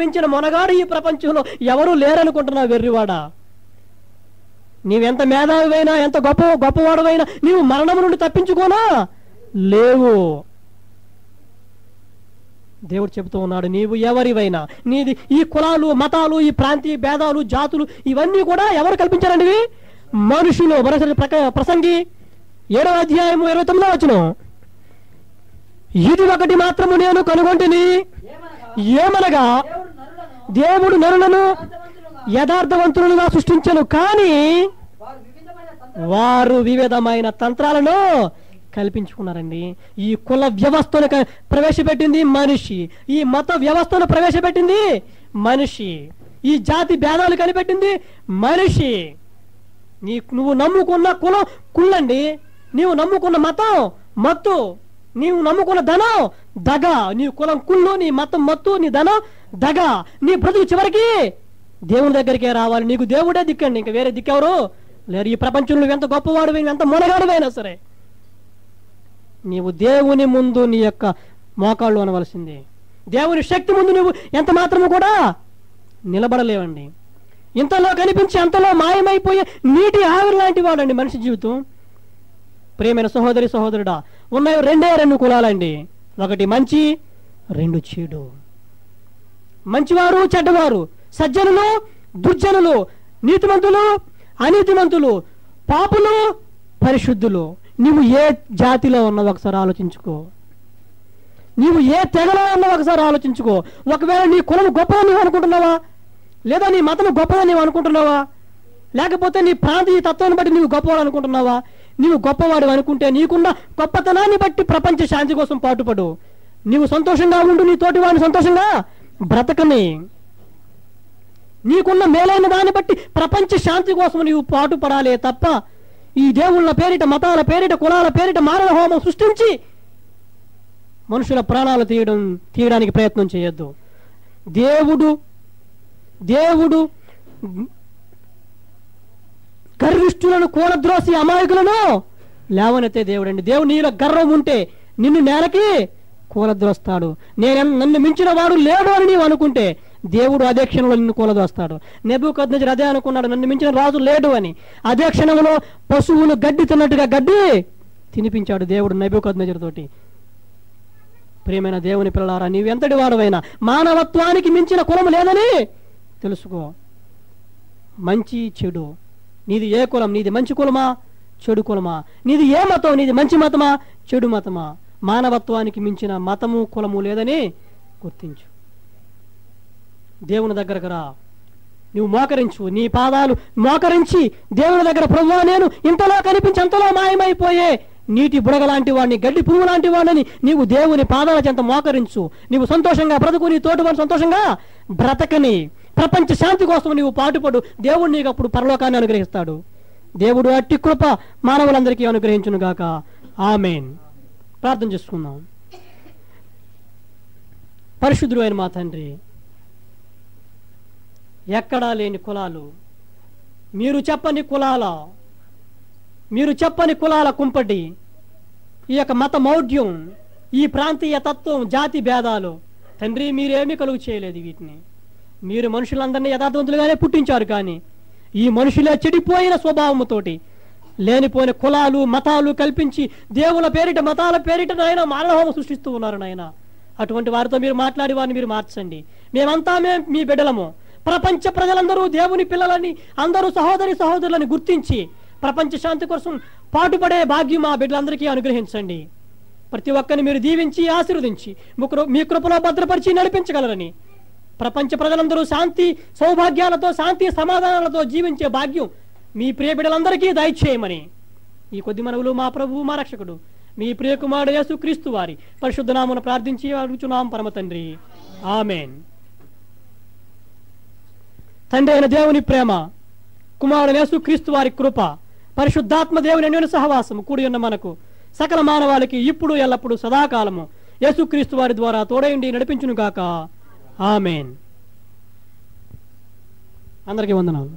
మించిన మొనగాడు ఈ ప్రపంచంలో ఎవరూ లేరనుకుంటున్నావు వెర్రివాడా. నీవెంత మేధావివైనా, ఎంత గొప్పవాడవైనా నీవు మరణము నుండి తప్పించుకోనా లేవు. దేవుడు చెబుతూ ఉన్నాడు, నీవు ఎవరివైనా, నీది ఈ కులాలు, మతాలు, ఈ ప్రాంతీయ భేదాలు, జాతులు ఇవన్నీ కూడా ఎవరు కల్పించారండి? మనుషులు. ప్రసంగి 7వ అధ్యాయము 29వ వచనం. ఇది ఒకటి మాత్రము నేను కనుగొంటిని, ఏమనగా దేవుడు నరులను యథార్థవంతులుగా సృష్టించను, కానీ వారు వివిధమైన తంత్రాలను కల్పించుకున్నారండి. ఈ కుల వ్యవస్థను ప్రవేశపెట్టింది మనిషి, ఈ మత వ్యవస్థను ప్రవేశపెట్టింది మనిషి, ఈ జాతి భేదాలు కనిపెట్టింది మనిషి. నువ్వు నమ్ముకున్న కులం కుళ్ళండి, నీవు నమ్ముకున్న మతం మత్తు, నీవు నమ్ముకున్న ధనం దగ. నీ కులం కుళ్ళు, నీ మతం మత్తు, నీ ధనం దగ. నీ బ్రతుకు చివరికి దేవుని దగ్గరికే రావాలి. నీకు దేవుడే దిక్కండి, ఇంకా వేరే దిక్కెవరు లేరు. ఈ ప్రపంచంలో ఎంత గొప్పవాడువైనా, ఎంత మొనగాడువైనా సరే నీవు దేవుని ముందు నీ యొక్క మోకాళ్ళు అనవలసింది. దేవుని శక్తి ముందు నువ్వు ఎంత మాత్రము కూడా నిలబడలేవండి. ఇంతలో కనిపించి అంతలో మాయమైపోయే నీటి ఆవిరి లాంటి వాడండి మనిషి జీవితం. ప్రియమైన సహోదరుడా, ఉన్నాయి రెండు కులాలండి. ఒకటి మంచి, రెండు చెడు. మంచివారు, చెడ్డవారు, సజ్జనులు, దుర్జనులు, నీతిమంతులు, అనీతిమంతులు, పాపులు, పరిశుద్ధులు. నువ్వు ఏ జాతిలో ఉన్నావు ఒకసారి ఆలోచించుకో. నీవు ఏ తెగలో అన్నా ఒకసారి ఆలోచించుకో. ఒకవేళ నీ కులం గొప్పదని నీవు అనుకుంటున్నావా, లేదా నీ మతం గొప్పదని నీవు అనుకుంటున్నావా, లేకపోతే నీ ప్రాంతీయ తత్వాన్ని బట్టి నీవు గొప్పవాడు అనుకుంటున్నావా? నీవు గొప్పవాడు అనుకుంటే నీకున్న గొప్పతనాన్ని బట్టి ప్రపంచ శాంతి కోసం పాటుపడు. నీవు సంతోషంగా ఉండు, నీ తోటి వాడిని సంతోషంగా బ్రతకని. నీకున్న మేలైన దాన్ని బట్టి ప్రపంచ శాంతి కోసం నీవు పాటుపడాలే తప్ప ఈ దేవుళ్ళ పేరిట, మతాల పేరిట, కులాల పేరిట మారణ హోమం సృష్టించి మనుషుల ప్రాణాలు తీయడానికి ప్రయత్నం చేయొద్దు. దేవుడు గర్విష్ఠులను, కూలద్రోసి అమాయకులను లేవనెత్తే దేవుడు అండి. దేవుడు నీలో గర్వం ఉంటే నిన్ను నేలకి కూలద్రోస్తాడు. నన్ను మించిన వాడు లేడు అని నీవు అనుకుంటే దేవుడు అదే క్షణంలో నిన్ను కూలదోస్తాడు. నెబుకద్నెజరు అదే అనుకున్నాడు, నన్ను మించిన రాజు లేడు అని. అదే క్షణంలో పశువులు గడ్డి తిన్నట్టుగా గడ్డి తినిపించాడు దేవుడు నెబుకద్నెజరు తోటి. ప్రియమైన దేవుని పిల్లలారా, నీవెంతటి వాడవైనా మానవత్వానికి మించిన కులం లేదని తెలుసుకో. మంచి చెడు, నీది ఏ కులం? నీది మంచి కులమా, చెడు కులమా? నీది ఏ మతం? నీది మంచి మతమా, చెడు మతమా? మానవత్వానికి మించిన మతము, కులము లేదని గుర్తించు. దేవుని దగ్గరకు రా, నువ్వు మోకరించు, నీ పాదాలు మోకరించి దేవుని దగ్గర, ప్రభువా నేను ఇంతలో కనిపించి అంతలో మాయమైపోయే నీటి బుడగ లాంటి వాడిని, గడ్డి పువ్వు లాంటి వాడిని, నీవు దేవుని పాదాల చెంత మోకరించు. నీవు సంతోషంగా బ్రతుకు, నీ తోటి వాడు సంతోషంగా బ్రతకని. ప్రపంచ శాంతి కోసం నీవు పాటుపడు. దేవుడు నీకు అప్పుడు పరలోకాన్ని అనుగ్రహిస్తాడు. దేవుడు అట్టి కృప మానవులందరికీ అనుగ్రహించును గాక. ఆమేన్. ప్రార్థన చేసుకుందాం. పరిశుద్ధుడు అయిన మా తండ్రి, ఎక్కడా లేని కులాలు, మీరు చెప్పని కులాల కుంపటి, ఈ యొక్క మత మౌఢ్యం, ఈ ప్రాంతీయ తత్వం, జాతి భేదాలు తండ్రి మీరేమీ కలుగు చేయలేదు. వీటిని మీరు మనుషులందరినీ యథార్థవంతులుగానే పుట్టించారు. కానీ ఈ మనుషులే చెడిపోయిన స్వభావముతోటి లేనిపోయిన కులాలు, మతాలు కల్పించి దేవుల పేరిట, మతాల పేరిట నాయన మానవహోమం సృష్టిస్తూ ఉన్నారు నాయన. అటువంటి వారితో మీరు మాట్లాడి వారిని మీరు మార్చండి. మేమంతా మీ బిడ్డలము. ప్రపంచ ప్రజలందరూ దేవుని పిల్లలని, అందరూ సహోదరులని గుర్తించి ప్రపంచ శాంతి కోసం పాటుపడే భాగ్యం మా బిడ్డలందరికీ అనుగ్రహించండి. ప్రతి ఒక్కరిని మీరు దీవించి ఆశీర్వదించి మీ కృపలో భద్రపరిచి నడిపించగలరని, ప్రపంచ ప్రజలందరూ శాంతి సౌభాగ్యాలతో, శాంతి సమాధానాలతో జీవించే భాగ్యం మీ ప్రియ బిడ్డలందరికీ దయచేయమని ఈ కొద్ది మనవులు మా ప్రభువు, మా రక్షకుడు, మీ ప్రియ కుమారుడు యేసుక్రీస్తు వారి పరిశుద్ధ నామమున ప్రార్థించి అడుగుచున్నాం పరమ తండ్రి. ఆమేన్. తండ్రి అయిన దేవుని ప్రేమ, కుమారుడు యేసుక్రీస్తు వారి కృప, పరిశుద్ధాత్మ దేవుని అన్యోన్య సహవాసము కూడి ఉన్న మనకు సకల మానవాళికి ఇప్పుడు ఎల్లప్పుడు సదాకాలము యేసుక్రీస్తు వారి ద్వారా తోడైండి నడిపించును గాక. ఆమేన్. అందరికీ వందనాలు.